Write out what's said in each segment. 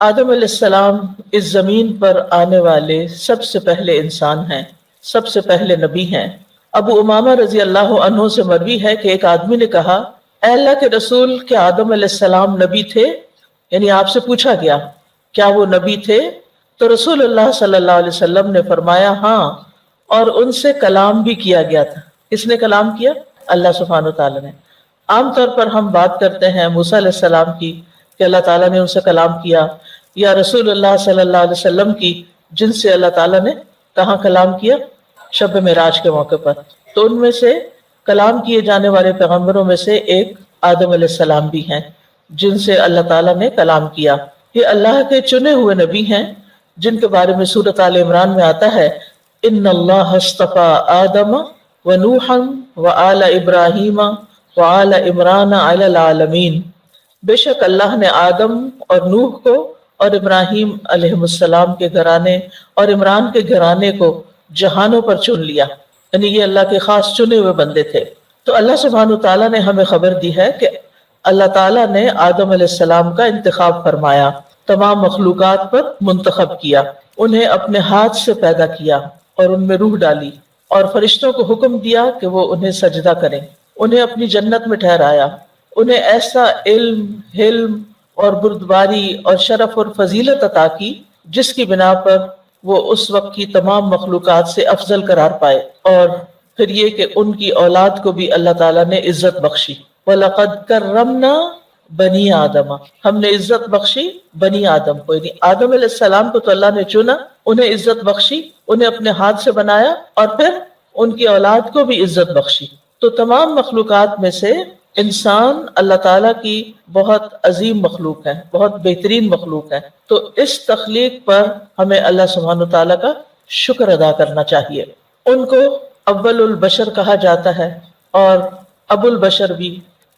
آدم علیہ السلام اس زمین پر آنے والے سب سے پہلے انسان ہیں، سب سے پہلے نبی ہیں۔ ابو امامہ رضی اللہ عنہ سے مروی ہے کہ ایک آدمی نے کہا، اے اللہ کے رسول، کیا آدم علیہ السلام نبی تھے؟ یعنی آپ سے پوچھا گیا کیا وہ نبی تھے؟ تو رسول اللہ صلی اللہ علیہ وسلم نے فرمایا ہاں، اور ان سے کلام بھی کیا گیا تھا۔ کس نے کلام کیا؟ اللہ سبحانہ و تعالیٰ نے۔ عام طور پر ہم بات کرتے ہیں موسیٰ علیہ السلام کی کہ اللہ تعالیٰ نے ان سے کلام کیا، یا رسول اللہ صلی اللہ علیہ وسلم کی جن سے اللہ تعالیٰ نے کہاں کلام کیا؟ شب معراج کے موقع پر۔ تو ان میں سے کلام کیے جانے والے پیغمبروں میں سے ایک آدم علیہ السلام بھی ہیں جن سے اللہ تعالیٰ نے کلام کیا۔ یہ اللہ کے چنے ہوئے نبی ہیں جن کے بارے میں سورۃ آل عمران میں آتا ہے، ان اللہ اصطفیٰ آدم ونوحا وآل ابراہیم وآل عمران علی العالمین۔ بے شک اللہ نے آدم اور نوح کو اور ابراہیم علیہ السلام کے گھرانے اور عمران کے گھرانے کو جہانوں پر چن لیا، یعنی یہ اللہ کے خاص چنے ہوئے بندے تھے۔ تو اللہ سبحانہ تعالیٰ نے ہمیں خبر دی ہے کہ اللہ تعالیٰ نے آدم علیہ السلام کا انتخاب فرمایا، تمام مخلوقات پر منتخب کیا، انہیں اپنے ہاتھ سے پیدا کیا اور ان میں روح ڈالی، اور فرشتوں کو حکم دیا کہ وہ انہیں سجدہ کریں، انہیں اپنی جنت میں ٹھہرایا، انہیں ایسا علم، حلم اور بردباری اور شرف اور فضیلت عطا کی جس کی بنا پر وہ اس وقت کی تمام مخلوقات سے افضل قرار پائے، اور پھر یہ کہ ان کی اولاد کو بھی اللہ تعالیٰ نے عزت بخشی۔ وَلَقَدْ كَرَّمْنَا بنی آدم، ہم نے عزت بخشی بنی آدم کو، یعنی آدم علیہ السلام کو تو اللہ نے چنا، انہیں عزت بخشی، انہیں اپنے ہاتھ سے بنایا، اور پھر ان کی اولاد کو بھی عزت بخشی۔ تو تمام مخلوقات میں سے انسان اللہ تعالیٰ کی بہت عظیم مخلوق ہے، بہت بہترین مخلوق ہے۔ تو اس تخلیق پر ہمیں اللہ سبحانہ تعالیٰ کا شکر ادا کرنا چاہیے۔ ان کو اول البشر کہا جاتا ہے اور ابو البشر بھی۔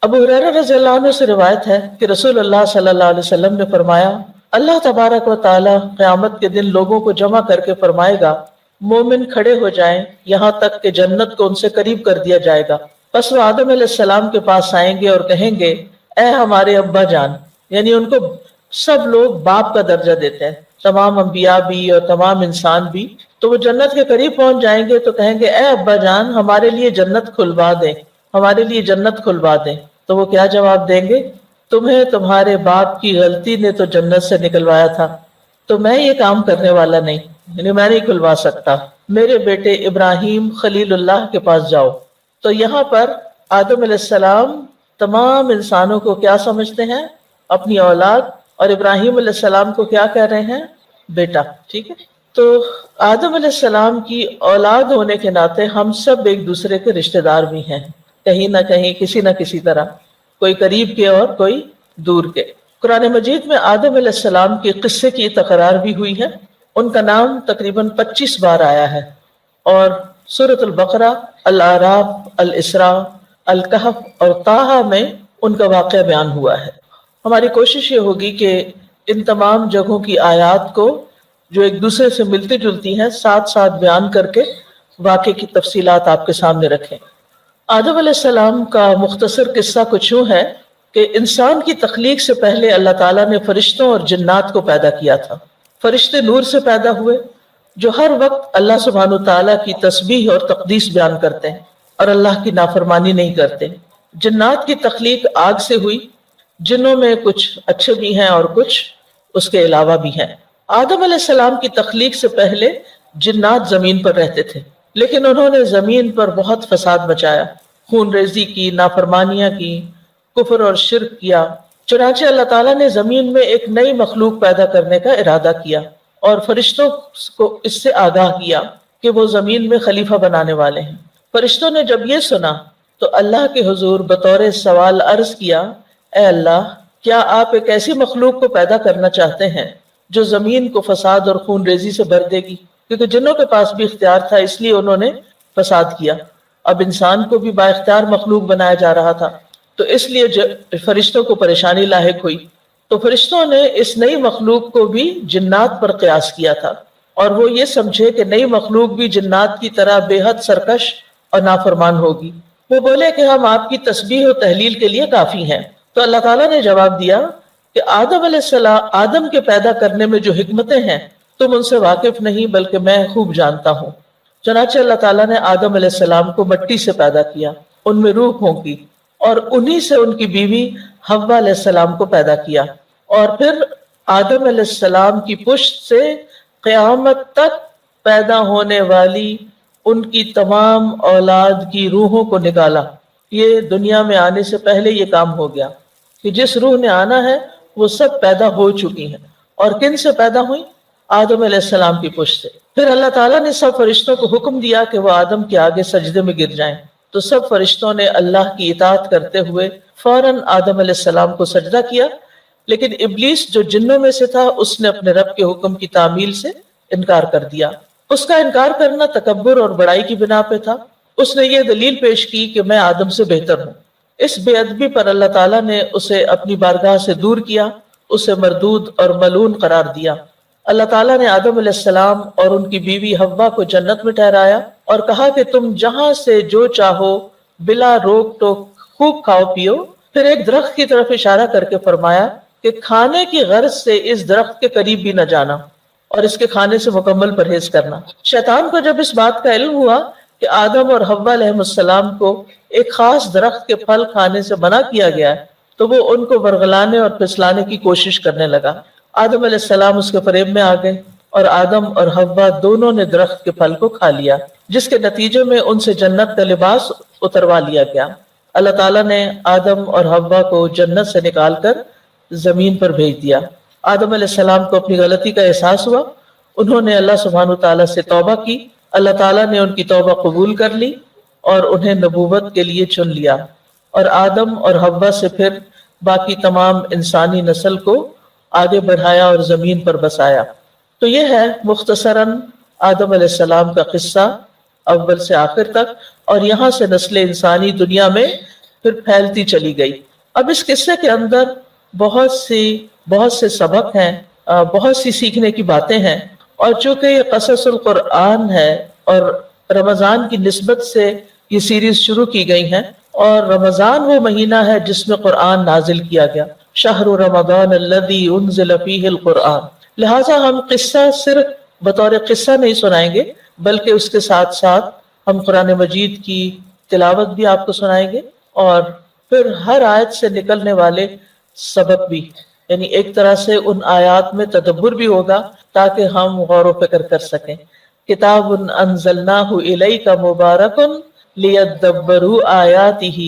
ابو ہریرہ رضی اللہ عنہ سے روایت ہے کہ رسول اللہ صلی اللہ علیہ وسلم نے فرمایا، اللہ تبارک و تعالیٰ قیامت کے دن لوگوں کو جمع کر کے فرمائے گا، مومن کھڑے ہو جائیں یہاں تک کہ جنت کو ان سے قریب کر دیا جائے گا، پس وہ آدم علیہ السلام کے پاس آئیں گے اور کہیں گے، اے ہمارے ابا جان، یعنی ان کو سب لوگ باپ کا درجہ دیتے ہیں، تمام انبیاء بھی اور تمام انسان بھی۔ تو وہ جنت کے قریب پہنچ جائیں گے تو کہیں گے، اے ابا جان، ہمارے لیے جنت کھلوا دیں، ہمارے لیے جنت کھلوا دیں۔ تو وہ کیا جواب دیں گے؟ تمہیں تمہارے باپ کی غلطی نے تو جنت سے نکلوایا تھا، تو میں یہ کام کرنے والا نہیں، یعنی میں نہیں کھلوا سکتا، میرے بیٹے ابراہیم خلیل اللہ کے پاس جاؤ۔ تو یہاں پر آدم علیہ السلام تمام انسانوں کو کیا سمجھتے ہیں؟ اپنی اولاد، اور ابراہیم علیہ السلام کو کیا کہہ رہے ہیں؟ بیٹا۔ ٹھیک ہے، تو آدم علیہ السلام کی اولاد ہونے کے ناطے ہم سب ایک دوسرے کے رشتہ دار بھی ہیں، کہیں نہ کہیں، کسی نہ کسی طرح، کوئی قریب کے اور کوئی دور کے۔ قرآن مجید میں آدم علیہ السلام کے قصے کی تکرار بھی ہوئی ہے، ان کا نام تقریباً 25 بار آیا ہے، اور سورۃ البقرہ، الاعراف، الاسراء، الکہف اور طٰہٰ میں ان کا واقعہ بیان ہوا ہے۔ ہماری کوشش یہ ہوگی کہ ان تمام جگہوں کی آیات کو جو ایک دوسرے سے ملتی جلتی ہیں ساتھ ساتھ بیان کر کے واقعے کی تفصیلات آپ کے سامنے رکھیں۔ آدم علیہ السلام کا مختصر قصہ کچھ یوں ہے کہ انسان کی تخلیق سے پہلے اللہ تعالیٰ نے فرشتوں اور جنات کو پیدا کیا تھا۔ فرشتے نور سے پیدا ہوئے جو ہر وقت اللہ سبحانہ تعالیٰ کی تسبیح اور تقدیس بیان کرتے ہیں اور اللہ کی نافرمانی نہیں کرتے۔ جنات کی تخلیق آگ سے ہوئی، جنوں میں کچھ اچھے بھی ہیں اور کچھ اس کے علاوہ بھی ہیں۔ آدم علیہ السلام کی تخلیق سے پہلے جنات زمین پر رہتے تھے، لیکن انہوں نے زمین پر بہت فساد مچایا، خون ریزی کی، نافرمانیاں کی، کفر اور شرک کیا۔ چنانچہ اللہ تعالیٰ نے زمین میں ایک نئی مخلوق پیدا کرنے کا ارادہ کیا اور فرشتوں کو اس سے آگاہ کیا کہ وہ زمین میں خلیفہ بنانے والے ہیں۔ فرشتوں نے جب یہ سنا تو اللہ کے حضور بطور سوال عرض کیا، اے اللہ، کیا آپ ایک ایسی مخلوق کو پیدا کرنا چاہتے ہیں جو زمین کو فساد اور خون ریزی سے بھر دے گی؟ کیونکہ جنوں کے پاس بھی اختیار تھا، اس لیے انہوں نے فساد کیا۔ اب انسان کو بھی با اختیار مخلوق بنایا جا رہا تھا، تو اس لیے فرشتوں کو پریشانی لاحق ہوئی۔ تو فرشتوں نے اس نئی مخلوق کو بھی جنات پر قیاس کیا تھا، اور وہ یہ سمجھے کہ نئی مخلوق بھی جنات کی طرح بے حد سرکش اور نافرمان ہوگی۔ وہ بولے کہ ہم آپ کی تسبیح و تحلیل کے لیے کافی ہیں۔ تو اللہ تعالیٰ نے جواب دیا کہ آدم علیہ السلام، آدم کے پیدا کرنے میں جو حکمتیں ہیں تم ان سے واقف نہیں بلکہ میں خوب جانتا ہوں۔ چنانچہ اللہ تعالیٰ نے آدم علیہ السلام کو مٹی سے پیدا کیا، ان میں روح پھونکی اور انہی سے ان کی بیوی حوا علیہ السلام کو پیدا کیا، اور پھر آدم علیہ السلام کی پشت سے قیامت تک پیدا ہونے والی ان کی تمام اولاد کی روحوں کو نکالا۔ یہ دنیا میں آنے سے پہلے یہ کام ہو گیا کہ جس روح نے آنا ہے وہ سب پیدا ہو چکی ہیں۔ اور کن سے پیدا ہوئی؟ آدم علیہ السلام کی پشت سے۔ پھر اللہ تعالیٰ نے سب فرشتوں کو حکم دیا کہ وہ آدم کے آگے سجدے میں گر جائیں، تو سب فرشتوں نے اللہ کی اطاعت کرتے ہوئے فوراً آدم علیہ السلام کو سجدہ کیا، لیکن ابلیس جو جنوں میں سے تھا اس نے اپنے رب کے حکم کی تعمیل سے انکار کر دیا۔ اس کا انکار کرنا تکبر اور بڑائی کی بنا پہ تھا۔ اس نے یہ دلیل پیش کی کہ میں آدم سے بہتر ہوں۔ اس بے ادبی پر اللہ تعالیٰ نے اسے اپنی بارگاہ سے دور کیا، اسے مردود اور ملعون قرار دیا۔ اللہ تعالیٰ نے آدم علیہ السلام اور ان کی بیوی حوا کو جنت میں ٹھہرایا اور کہا کہ تم جہاں سے جو چاہو بلا روک ٹوک خوب کھاؤ پیو۔ پھر ایک درخت کی طرف اشارہ کر کے فرمایا کہ کھانے کی غرض سے اس درخت کے قریب بھی نہ جانا اور اس کے کھانے سے مکمل پرہیز کرنا۔ شیطان کو جب اس بات کا علم ہوا کہ آدم اور حوا علیہ السلام کو ایک خاص درخت کے پھل کھانے سے منع کیا گیا ہے، تو وہ ان کو ورغلانے اور پھسلانے کی کوشش کرنے لگا۔ آدم علیہ السلام اس کے فریب میں آ گئے اور آدم اور حوا دونوں نے درخت کے پھل کو کھا لیا، جس کے نتیجے میں ان سے جنت کا لباس اتروا لیا گیا۔ اللہ تعالیٰ نے آدم اور حوا کو جنت سے نکال کر زمین پر بھیج دیا۔ آدم علیہ السلام کو اپنی غلطی کا احساس ہوا، انہوں نے اللہ سبحانہ تعالیٰ سے توبہ کی، اللہ تعالیٰ نے ان کی توبہ قبول کر لی اور انہیں نبوت کے لیے چن لیا، اور آدم اور حوا سے پھر باقی تمام انسانی نسل کو آگے بڑھایا اور زمین پر بسایا۔ تو یہ ہے مختصراً آدم علیہ السلام کا قصہ اول سے آخر تک، اور یہاں سے نسل انسانی دنیا میں پھر پھیلتی چلی گئی۔ اب اس قصے کے اندر بہت سے سبق ہیں، بہت سی سیکھنے کی باتیں ہیں، اور چونکہ یہ قصص القرآن ہے اور رمضان کی نسبت سے یہ سیریز شروع کی گئی ہیں، اور رمضان وہ مہینہ ہے جس میں قرآن نازل کیا گیا، شہر رمضان الذی انزل فیہ القرآن، لہٰذا ہم قصہ صرف بطور قصہ نہیں سنائیں گے بلکہ اس کے ساتھ ساتھ ہم قرآن مجید کی تلاوت بھی آپ کو سنائیں گے، اور پھر ہر آیت سے نکلنے والے سبق بھی، یعنی ایک طرح سے ان آیات میں تدبر بھی ہوگا تاکہ ہم غور و فکر کر سکیں۔ کتاب انزلناہ الیک مبارک لیدبروا آیاتہ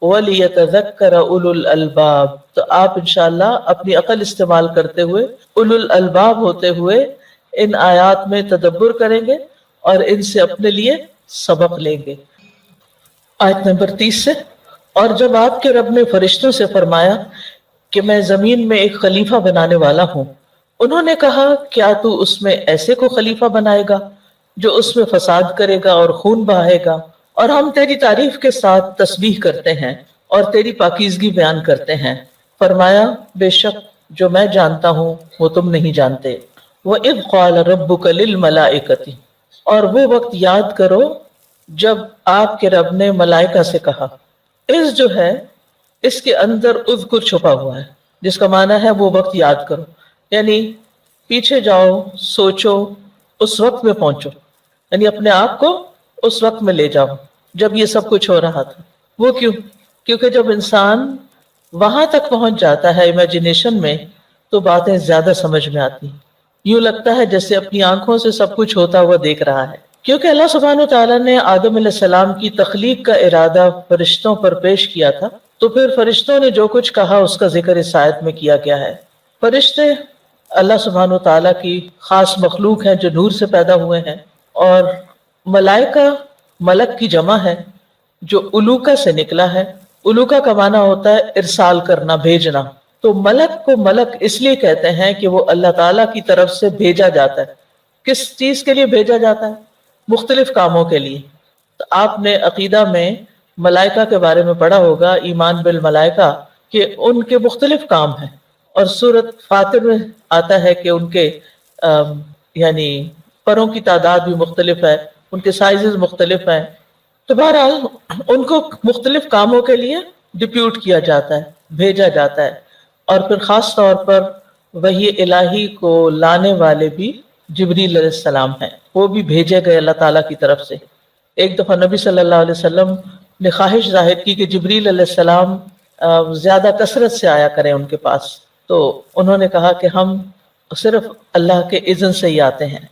ولیتذکر اولو الالباب۔ تو آپ انشاءاللہ اپنی عقل استعمال کرتے ہوئے، اولو الالباب ہوتے ہوئے ان آیات میں تدبر کریں گے اور ان سے اپنے لیے سبق لیں گے۔ آیت نمبر 30 سے، اور جب آپ کے رب نے فرشتوں سے فرمایا کہ میں زمین میں ایک خلیفہ بنانے والا ہوں، انہوں نے کہا کیا تو اس میں ایسے کو خلیفہ بنائے گا جو اس میں فساد کرے گا اور خون بہائے گا؟ اور ہم تیری تعریف کے ساتھ تسبیح کرتے ہیں اور تیری پاکیزگی بیان کرتے ہیں۔ فرمایا بے شک جو میں جانتا ہوں وہ تم نہیں جانتے۔ وَإِذْ قَالَ رَبُّكَ لِلْمَلَائِكَةِ، اور وہ وقت یاد کرو جب آپ کے رب نے ملائکہ سے کہا۔ اس جو ہے اس کے اندر اذکر چھپا ہوا ہے، جس کا معنی ہے وہ وقت یاد کرو، یعنی پیچھے جاؤ، سوچو، اس وقت میں پہنچو، یعنی اپنے آپ کو اس وقت میں لے جاؤ جب یہ سب کچھ ہو رہا تھا۔ وہ کیوں؟ کیونکہ جب انسان وہاں تک پہنچ جاتا ہے امیجنیشن میں تو باتیں زیادہ سمجھ میں آتی ہیں، یوں لگتا ہے جیسے اپنی آنکھوں سے سب کچھ ہوتا ہوا دیکھ رہا ہے۔ کیونکہ اللہ سبحانہ وتعالیٰ نے آدم علیہ السلام کی تخلیق کا ارادہ فرشتوں پر پیش کیا تھا، تو پھر فرشتوں نے جو کچھ کہا اس کا ذکر اس آیت میں کیا گیا ہے۔ فرشتے اللہ سبحانہ وتعالیٰ کی خاص مخلوق ہیں جو نور سے پیدا ہوئے ہیں، اور ملائکہ ملک کی جمع ہے جو الوکا سے نکلا ہے۔ الوکا کا معنی ہوتا ہے ارسال کرنا، بھیجنا۔ تو ملک کو ملک اس لیے کہتے ہیں کہ وہ اللہ تعالیٰ کی طرف سے بھیجا جاتا ہے۔ کس چیز کے لیے بھیجا جاتا ہے؟ مختلف کاموں کے لیے۔ تو آپ نے عقیدہ میں ملائکہ کے بارے میں پڑھا ہوگا، ایمان بالملائکہ، کہ ان کے مختلف کام ہیں، اور سورۃ فاطر میں آتا ہے کہ ان کے یعنی پروں کی تعداد بھی مختلف ہے، ان کے سائزز مختلف ہیں۔ تو بہرحال ان کو مختلف کاموں کے لیے ڈپیوٹ کیا جاتا ہے، بھیجا جاتا ہے۔ اور پھر خاص طور پر وحی الہی کو لانے والے بھی جبریل علیہ السلام ہیں، وہ بھی بھیجے گئے اللہ تعالیٰ کی طرف سے۔ ایک دفعہ نبی صلی اللہ علیہ وسلم نے خواہش ظاہر کی کہ جبریل علیہ السلام زیادہ کثرت سے آیا کریں ان کے پاس، تو انہوں نے کہا کہ ہم صرف اللہ کے اذن سے ہی آتے ہیں۔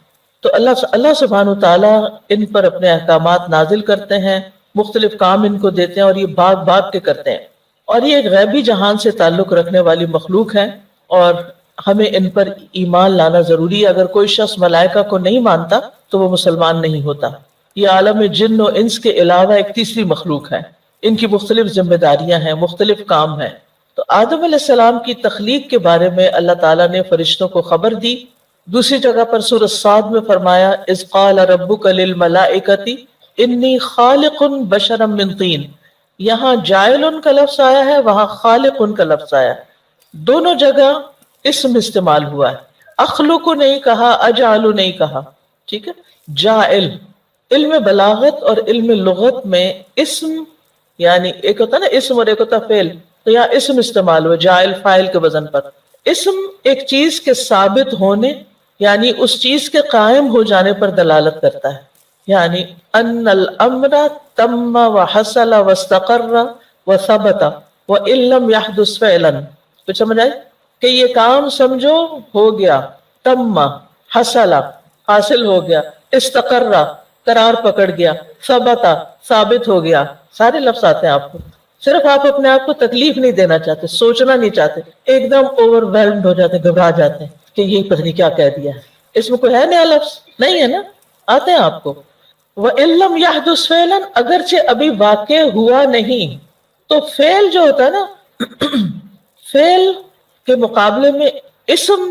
تو اللہ سبحانہ وتعالیٰ ان پر اپنے احکامات نازل کرتے ہیں، مختلف کام ان کو دیتے ہیں اور یہ بھاگ بھاگ کے کرتے ہیں، اور یہ ایک غیبی جہان سے تعلق رکھنے والی مخلوق ہے، اور ہمیں ان پر ایمان لانا ضروری ہے۔ اگر کوئی شخص ملائکہ کو نہیں مانتا تو وہ مسلمان نہیں ہوتا۔ یہ عالم جن و انس کے علاوہ ایک تیسری مخلوق ہے، ان کی مختلف ذمہ داریاں ہیں، مختلف کام ہیں۔ تو آدم علیہ السلام کی تخلیق کے بارے میں اللہ تعالیٰ نے فرشتوں کو خبر دی۔ دوسری جگہ پر سورۃ صاد میں فرمایا اذ قال ربک للملائکۃ انی خالق بشرا من طین، یہاں جائل کا لفظ آیا ہے، وہاں خالق کا لفظ آیا ہے، دونوں جگہ اسم استعمال ہوا ہے۔ اخلق نہیں کہا، اجعل نہیں کہا، ٹھیک ہے۔ جائل، علم بلاغت اور علم لغت میں اسم یعنی ایک ہوتا ہے نا اسم اور ایک ہوتا فعل، تو یہاں اسم استعمال ہوا جائل فاعل کے وزن پر۔ اسم ایک چیز کے ثابت ہونے یعنی اس چیز کے قائم ہو جانے پر دلالت کرتا ہے، یعنی ان الامر تم وحصل واستقر وثبت وان لم يحدث فعلا۔ تو سمجھ آئی کہ یہ کام سمجھو ہو گیا، تم حصل حاصل ہو گیا، استقر قرار پکڑ گیا، ثبت ثابت ہو گیا۔ سارے لفظ آتے ہیں آپ کو، صرف آپ اپنے آپ کو تکلیف نہیں دینا چاہتے، سوچنا نہیں چاہتے، ایک دم اوور ویلمڈ ہو جاتے، گھبرا جاتے ہیں کہ یہ پتہ نہیں کیا کہہ دیا ہے۔ اس میں کوئی ہے نیا لفظ نہیں ہے نا، آتے ہیں آپ کو۔ وَإِن لَمْ يَحْدُثْ فَعْلًا، اگرچہ ابھی واقع ہوا نہیں، تو فعل جو ہوتا ہے نا فعل کے مقابلے میں اسم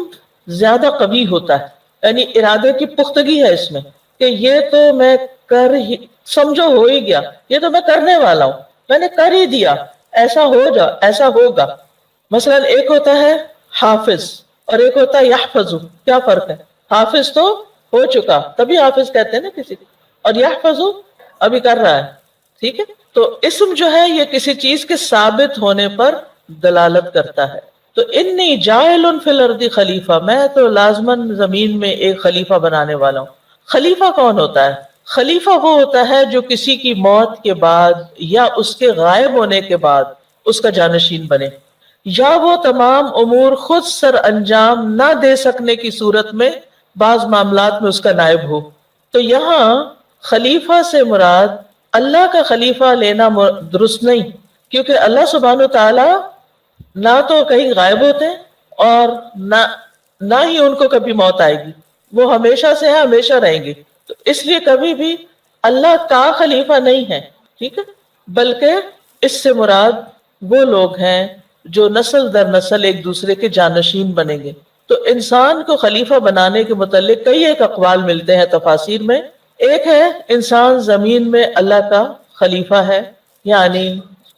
زیادہ قوی ہوتا ہے، یعنی ارادے کی پختگی ہے اس میں کہ یہ تو میں کر ہی سمجھو ہو ہی گیا، یہ تو میں کرنے والا ہوں، میں نے کر ہی دیا، ایسا ہو جا ایسا ہوگا۔ مثلا ایک ہوتا ہے حافظ اور ایک ہوتا ہے یحفظ، کیا فرق ہے؟ حافظ تو ہو چکا تبھی حافظ کہتے ہیں نا کسی کو، اور یحفظ ابھی کر رہا ہے، ٹھیک ہے۔ تو اسم جو ہے یہ کسی چیز کے ثابت ہونے پر دلالت کرتا ہے۔ تو انی جاعل فی الارض خلیفہ، میں تو لازماً زمین میں ایک خلیفہ بنانے والا ہوں۔ خلیفہ کون ہوتا ہے؟ خلیفہ وہ ہوتا ہے جو کسی کی موت کے بعد یا اس کے غائب ہونے کے بعد اس کا جانشین بنے، یا وہ تمام امور خود سر انجام نہ دے سکنے کی صورت میں بعض معاملات میں اس کا نائب ہو۔ تو یہاں خلیفہ سے مراد اللہ کا خلیفہ لینا درست نہیں، کیونکہ اللہ سبحانہ تعالی نہ تو کہیں غائب ہوتے ہیں اور نہ ہی ان کو کبھی موت آئے گی، وہ ہمیشہ سے ہیں، ہمیشہ رہیں گے۔ تو اس لیے کبھی بھی اللہ کا خلیفہ نہیں ہے، ٹھیک ہے، بلکہ اس سے مراد وہ لوگ ہیں جو نسل در نسل ایک دوسرے کے جانشین بنیں گے۔ تو انسان کو خلیفہ بنانے کے متعلق کئی ایک اقوال ملتے ہیں تفاسیر میں۔ ایک ہے انسان زمین میں اللہ کا خلیفہ ہے، یعنی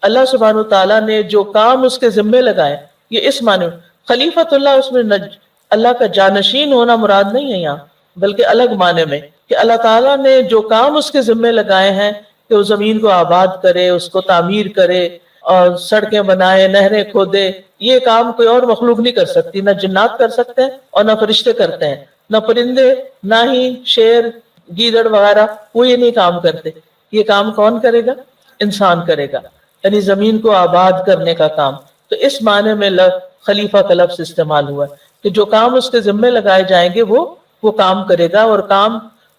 اللہ سبحانہ تعالیٰ نے جو کام اس کے ذمے لگائے، یہ اس معنی خلیفۃ اللہ، اس میں اللہ کا جانشین ہونا مراد نہیں ہے یہاں، بلکہ الگ معنی میں کہ اللہ تعالیٰ نے جو کام اس کے ذمے لگائے ہیں کہ وہ زمین کو آباد کرے، اس کو تعمیر کرے اور سڑکیں بنائے، نہریں کھودے، یہ کام کوئی اور مخلوق نہیں کر سکتی، نہ جنات کر سکتے ہیں اور نہ فرشتے کرتے ہیں، نہ پرندے، نہ ہی شیر گیدڑ وغیرہ، وہ یہ نہیں کام کرتے۔ یہ کام کون کرے گا؟ انسان کرے گا، یعنی زمین کو آباد کرنے کا کام۔ تو اس معنی میں خلیفہ کا لفظ استعمال ہوا ہے کہ جو کام اس کے ذمے لگائے جائیں گے وہ کام کرے گا، اور کام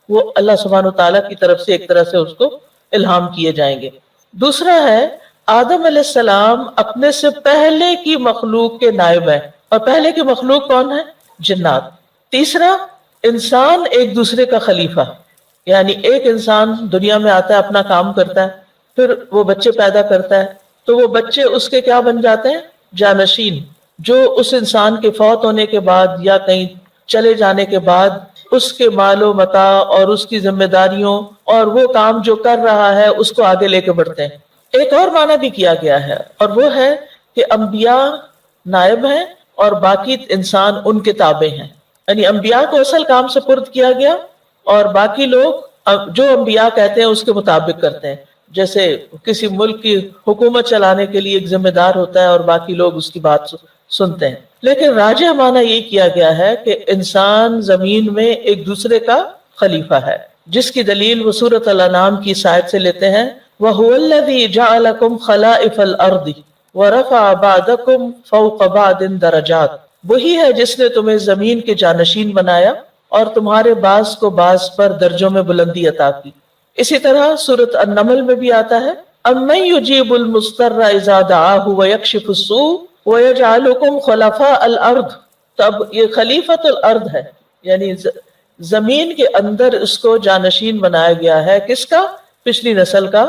وہ اللہ سبحانہ تعالیٰ کی طرف سے ایک طرح سے اس کو الہام کیے جائیں گے۔ دوسرا ہے آدم علیہ السلام اپنے سے پہلے کی مخلوق کے نائب ہیں، اور پہلے کی مخلوق کون ہے؟ جنات۔ تیسرا انسان ایک دوسرے کا خلیفہ، یعنی ایک انسان دنیا میں آتا ہے، اپنا کام کرتا ہے، پھر وہ بچے پیدا کرتا ہے، تو وہ بچے اس کے کیا بن جاتے ہیں؟ جانشین، جو اس انسان کے فوت ہونے کے بعد یا کہیں چلے جانے کے بعد اس کے مال و متاع اور اس کی ذمہ داریوں اور وہ کام جو کر رہا ہے اس کو آگے لے کے بڑھتے ہیں۔ ایک اور معنی بھی کیا گیا ہے، اور وہ ہے کہ انبیاء نائب ہیں اور باقی انسان ان کے تابع ہیں، یعنی انبیاء کو اصل کام سپرد کیا گیا اور باقی لوگ جو انبیاء کہتے ہیں اس کے مطابق کرتے ہیں۔ جیسے کسی ملک کی حکومت چلانے کے لیے ایک ذمہ دار ہوتا ہے اور باقی لوگ اس کی بات سنتے ہیں. لیکن راجح معنی یہ کیا گیا ہے کہ انسان زمین میں ایک دوسرے کا خلیفہ ہے، جس کی دلیل وہ سورۃ الانعام کی اس آیت سے لیتے ہیں وَهُوَ الَّذِي جَعَلَكُمْ خَلَائِفَ الْأَرْضِ وَرَفَعَ بَعْضَكُمْ فَوْقَ بَعْضٍ دَرَجَاتٍ، وہی ہے جس نے تمہیں زمین کے جانشین بنایا اور تمہارے بعض کو بعض پر درجوں میں بلندی عطا کی. اسی طرح سورۃ النمل میں بھی آتا ہے اَمَّن يُجِيبُ الْمُضْطَرَّ إِذَا دَعَاهُ وَيَكْشِفُ السُّوءَ وَيَجْعَلُكُمْ خُلَفَاءَ الْأَرْضِ. تب یہ خلیفۃ الارض ہے، یعنی زمین کے اندر اس کو جانشین بنایا گیا ہے. کس کا؟ پچھلی نسل کا.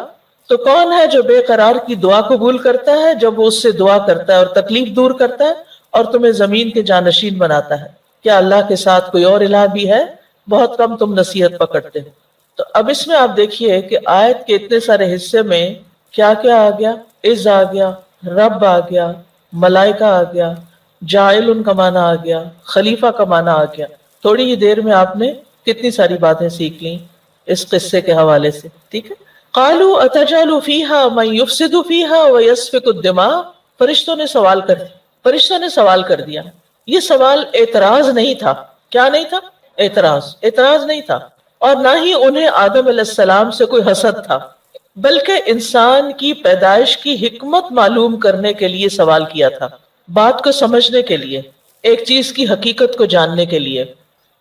تو کون ہے جو بے قرار کی دعا قبول کرتا ہے جب وہ اس سے دعا کرتا ہے اور تکلیف دور کرتا ہے اور تمہیں زمین کے جانشین بناتا ہے؟ کیا اللہ کے ساتھ کوئی اور الہ بھی ہے؟ بہت کم تم نصیحت پکڑتے ہو. تو اب اس میں آپ دیکھیے کہ آیت کے اتنے سارے حصے میں کیا کیا آ گیا؟ عز آ گیا، رب آ گیا، ملائکہ آ گیا، جاعل کا معنی آ گیا، خلیفہ کا معنی آ گیا. تھوڑی ہی دیر میں آپ نے کتنی ساری باتیں سیکھ لیں اس قصے کے حوالے سے. ٹھیک ہے. قالوا اتجعل فيها من يفسد فيها ويسفك الدماء. فرشتوں نے سوال کر دیا، فرشتوں نے سوال کر دیا. یہ سوال اعتراض نہیں تھا. کیا نہیں تھا؟ اعتراض نہیں تھا. اور نہ ہی انہیں آدم علیہ السلام سے کوئی حسد تھا، بلکہ انسان کی پیدائش کی حکمت معلوم کرنے کے لیے سوال کیا تھا، بات کو سمجھنے کے لیے، ایک چیز کی حقیقت کو جاننے کے لیے.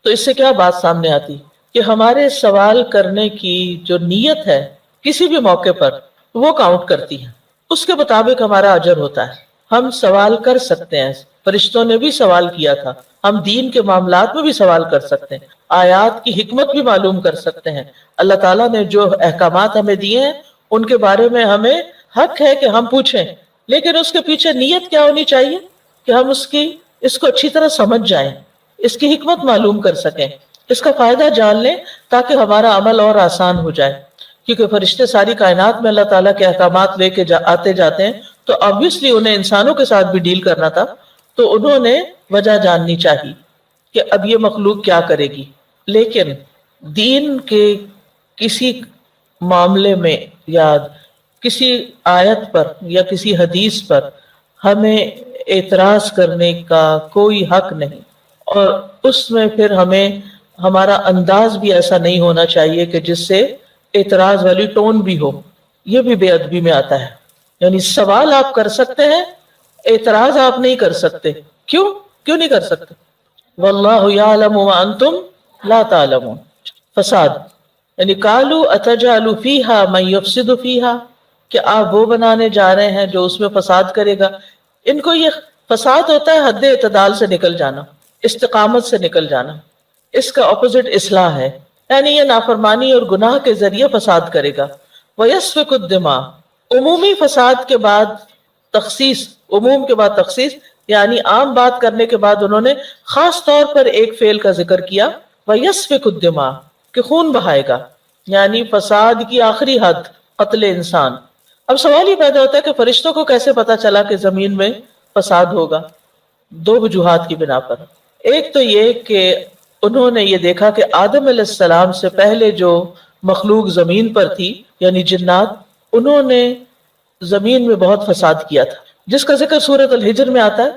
تو اس سے کیا بات سامنے آتی کہ ہمارے سوال کرنے کی جو نیت ہے کسی بھی موقع پر وہ کاؤنٹ کرتی ہے، اس کے مطابق ہمارا اجر ہوتا ہے. ہم سوال کر سکتے ہیں، فرشتوں نے بھی سوال کیا تھا، ہم دین کے معاملات میں بھی سوال کر سکتے ہیں، آیات کی حکمت بھی معلوم کر سکتے ہیں. اللہ تعالیٰ نے جو احکامات ہمیں دیے ہیں ان کے بارے میں ہمیں حق ہے کہ ہم پوچھیں، لیکن اس کے پیچھے نیت کیا ہونی چاہیے کہ ہم اس کو اچھی طرح سمجھ جائیں، اس کی حکمت معلوم کر سکیں، اس کا فائدہ جان لیں تاکہ ہمارا عمل اور آسان ہو جائے. کیونکہ فرشتے ساری کائنات میں اللہ تعالیٰ کے احکامات لے کے آتے جاتے ہیں، تو obviously انہیں انسانوں کے ساتھ بھی ڈیل کرنا تھا. تو انہوں نے وجہ جاننی چاہیے کہ اب یہ مخلوق کیا کرے گی. لیکن دین کے کسی معاملے میں یا کسی آیت پر یا کسی حدیث پر ہمیں اعتراض کرنے کا کوئی حق نہیں، اور اس میں پھر ہمیں ہمارا انداز بھی ایسا نہیں ہونا چاہیے کہ جس سے اعتراض والی ٹون بھی ہو. یہ بھی بے ادبی میں آتا ہے. یعنی سوال آپ کر سکتے ہیں، اعتراض آپ نہیں کر سکتے. کیوں نہیں کر سکتے؟ واللہ یعلم وانتم لا تعلمون. فساد یعنی قالوا اتجعل فیہا من یفسد فیہا، کہ آپ وہ بنانے جا رہے ہیں جو اس میں فساد کرے گا. ان کو یہ فساد ہوتا ہے حد اعتدال سے نکل جانا، استقامت سے نکل جانا. اس کا اپوزٹ اصلاح ہے، یعنی یہ نافرمانی اور گناہ کے ذریعے فساد کرے گا. وَيَسْفِكُ الدِّمَاءَ، عمومی فساد کے بعد تخصیص، عموم کے بعد تخصیص، یعنی عام بات کرنے کے بعد انہوں نے خاص طور پر ایک فعل کا ذکر کیا، وَيَسْفِكُ الدِّمَاءَ، کہ خون بہائے گا. یعنی فساد کی آخری حد قتل انسان. اب سوال یہ پیدا ہوتا ہے کہ فرشتوں کو کیسے پتا چلا کہ زمین میں فساد ہوگا؟ دو وجوہات کی بنا پر. ایک تو یہ کہ انہوں نے یہ دیکھا کہ آدم علیہ السلام سے پہلے جو مخلوق زمین پر تھی یعنی جنات، انہوں نے زمین میں بہت فساد کیا تھا، جس کا ذکر سورۃ الحجر میں آتا ہے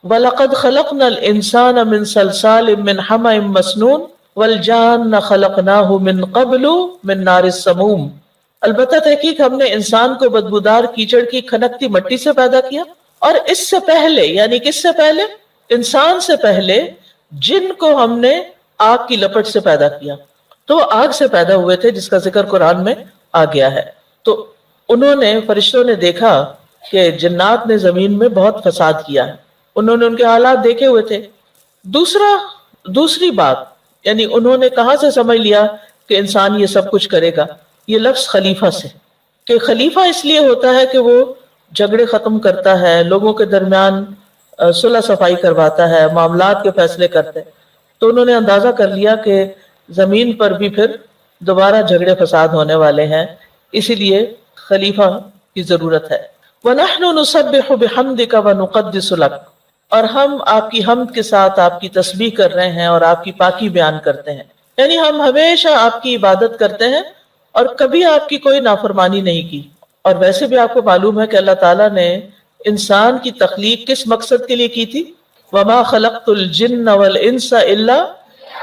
وَلَقَدْ خَلَقْنَا الْإِنسَانَ مِنْ صَلْصَالٍ مِّنْ حَمَإٍ مَّسْنُونٍ وَالْجَانَّ خَلَقْنَاهُ مِنْ قَبْلُ مِنْ نَارِ السَّمُومِ. البتہ تحقیق ہم نے انسان کو بدبودار کیچڑ کی کھنکتی مٹی سے پیدا کیا، اور اس سے پہلے یعنی کس سے پہلے؟ انسان سے پہلے جن کو ہم نے آگ کی لپٹ سے پیدا کیا. تو وہ آگ سے پیدا ہوئے تھے جس کا ذکر قرآن میں آ گیا ہے. تو انہوں نے، فرشتوں نے دیکھا کہ جنات نے زمین میں بہت فساد کیا ہے، انہوں نے ان کے حالات دیکھے ہوئے تھے. دوسری بات، یعنی انہوں نے کہاں سے سمجھ لیا کہ انسان یہ سب کچھ کرے گا؟ یہ لفظ خلیفہ سے، کہ خلیفہ اس لیے ہوتا ہے کہ وہ جھگڑے ختم کرتا ہے، لوگوں کے درمیان صلح صفائی کرواتا ہے، معاملات کے فیصلے کرتے ہیں. تو انہوں نے اندازہ کر لیا کہ زمین پر بھی پھر دوبارہ جھگڑے فساد ہونے والے ہیں، اسی لیے خلیفہ کی ضرورت ہے. وَنَحْنُ نُسَبِّحُ بِحَمْدِكَ وَنُقَدِّسُ لَكَ، اور ہم آپ کی حمد کے ساتھ آپ کی تسبیح کر رہے ہیں اور آپ کی پاکی بیان کرتے ہیں. یعنی ہم ہمیشہ آپ کی عبادت کرتے ہیں اور کبھی آپ کی کوئی نافرمانی نہیں کی. اور ویسے بھی آپ کو معلوم ہے کہ اللہ تعالیٰ نے انسان کی تخلیق کس مقصد کے لیے کی تھی؟ وما خلقت الجن والانس الا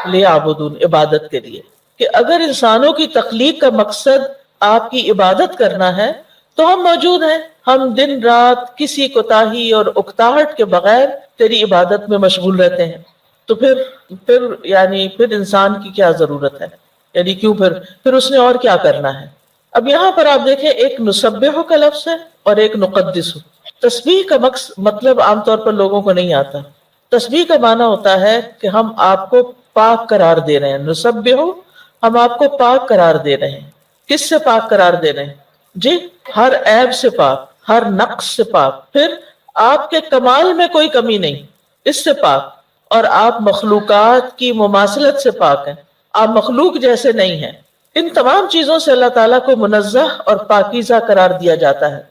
لیعبدون، عبادت کے لیے. کہ اگر انسانوں کی تخلیق کا مقصد آپ کی عبادت کرنا ہے تو ہم موجود ہیں. ہم دن رات کسی کوتاہی اور اکتاہٹ کے بغیر تیری عبادت میں مشغول رہتے ہیں. تو پھر انسان کی کیا ضرورت ہے؟ یعنی کیوں پھر اس نے اور کیا کرنا ہے؟ اب یہاں پر آپ دیکھیں، ایک نسبح کا لفظ ہے اور ایک نقدس. تسبیح کا مطلب عام طور پر لوگوں کو نہیں آتا. تسبیح کا معنی ہوتا ہے کہ ہم آپ کو پاک قرار دے رہے ہیں. نسبح، ہم آپ کو پاک قرار دے رہے ہیں. کس سے پاک قرار دے رہے ہیں؟ جی، ہر عیب سے پاک، ہر نقص سے پاک. پھر آپ کے کمال میں کوئی کمی نہیں، اس سے پاک. اور آپ مخلوقات کی مماثلت سے پاک ہیں، آپ مخلوق جیسے نہیں ہیں. ان تمام چیزوں سے اللہ تعالیٰ کو منزہ اور پاکیزہ قرار دیا جاتا ہے.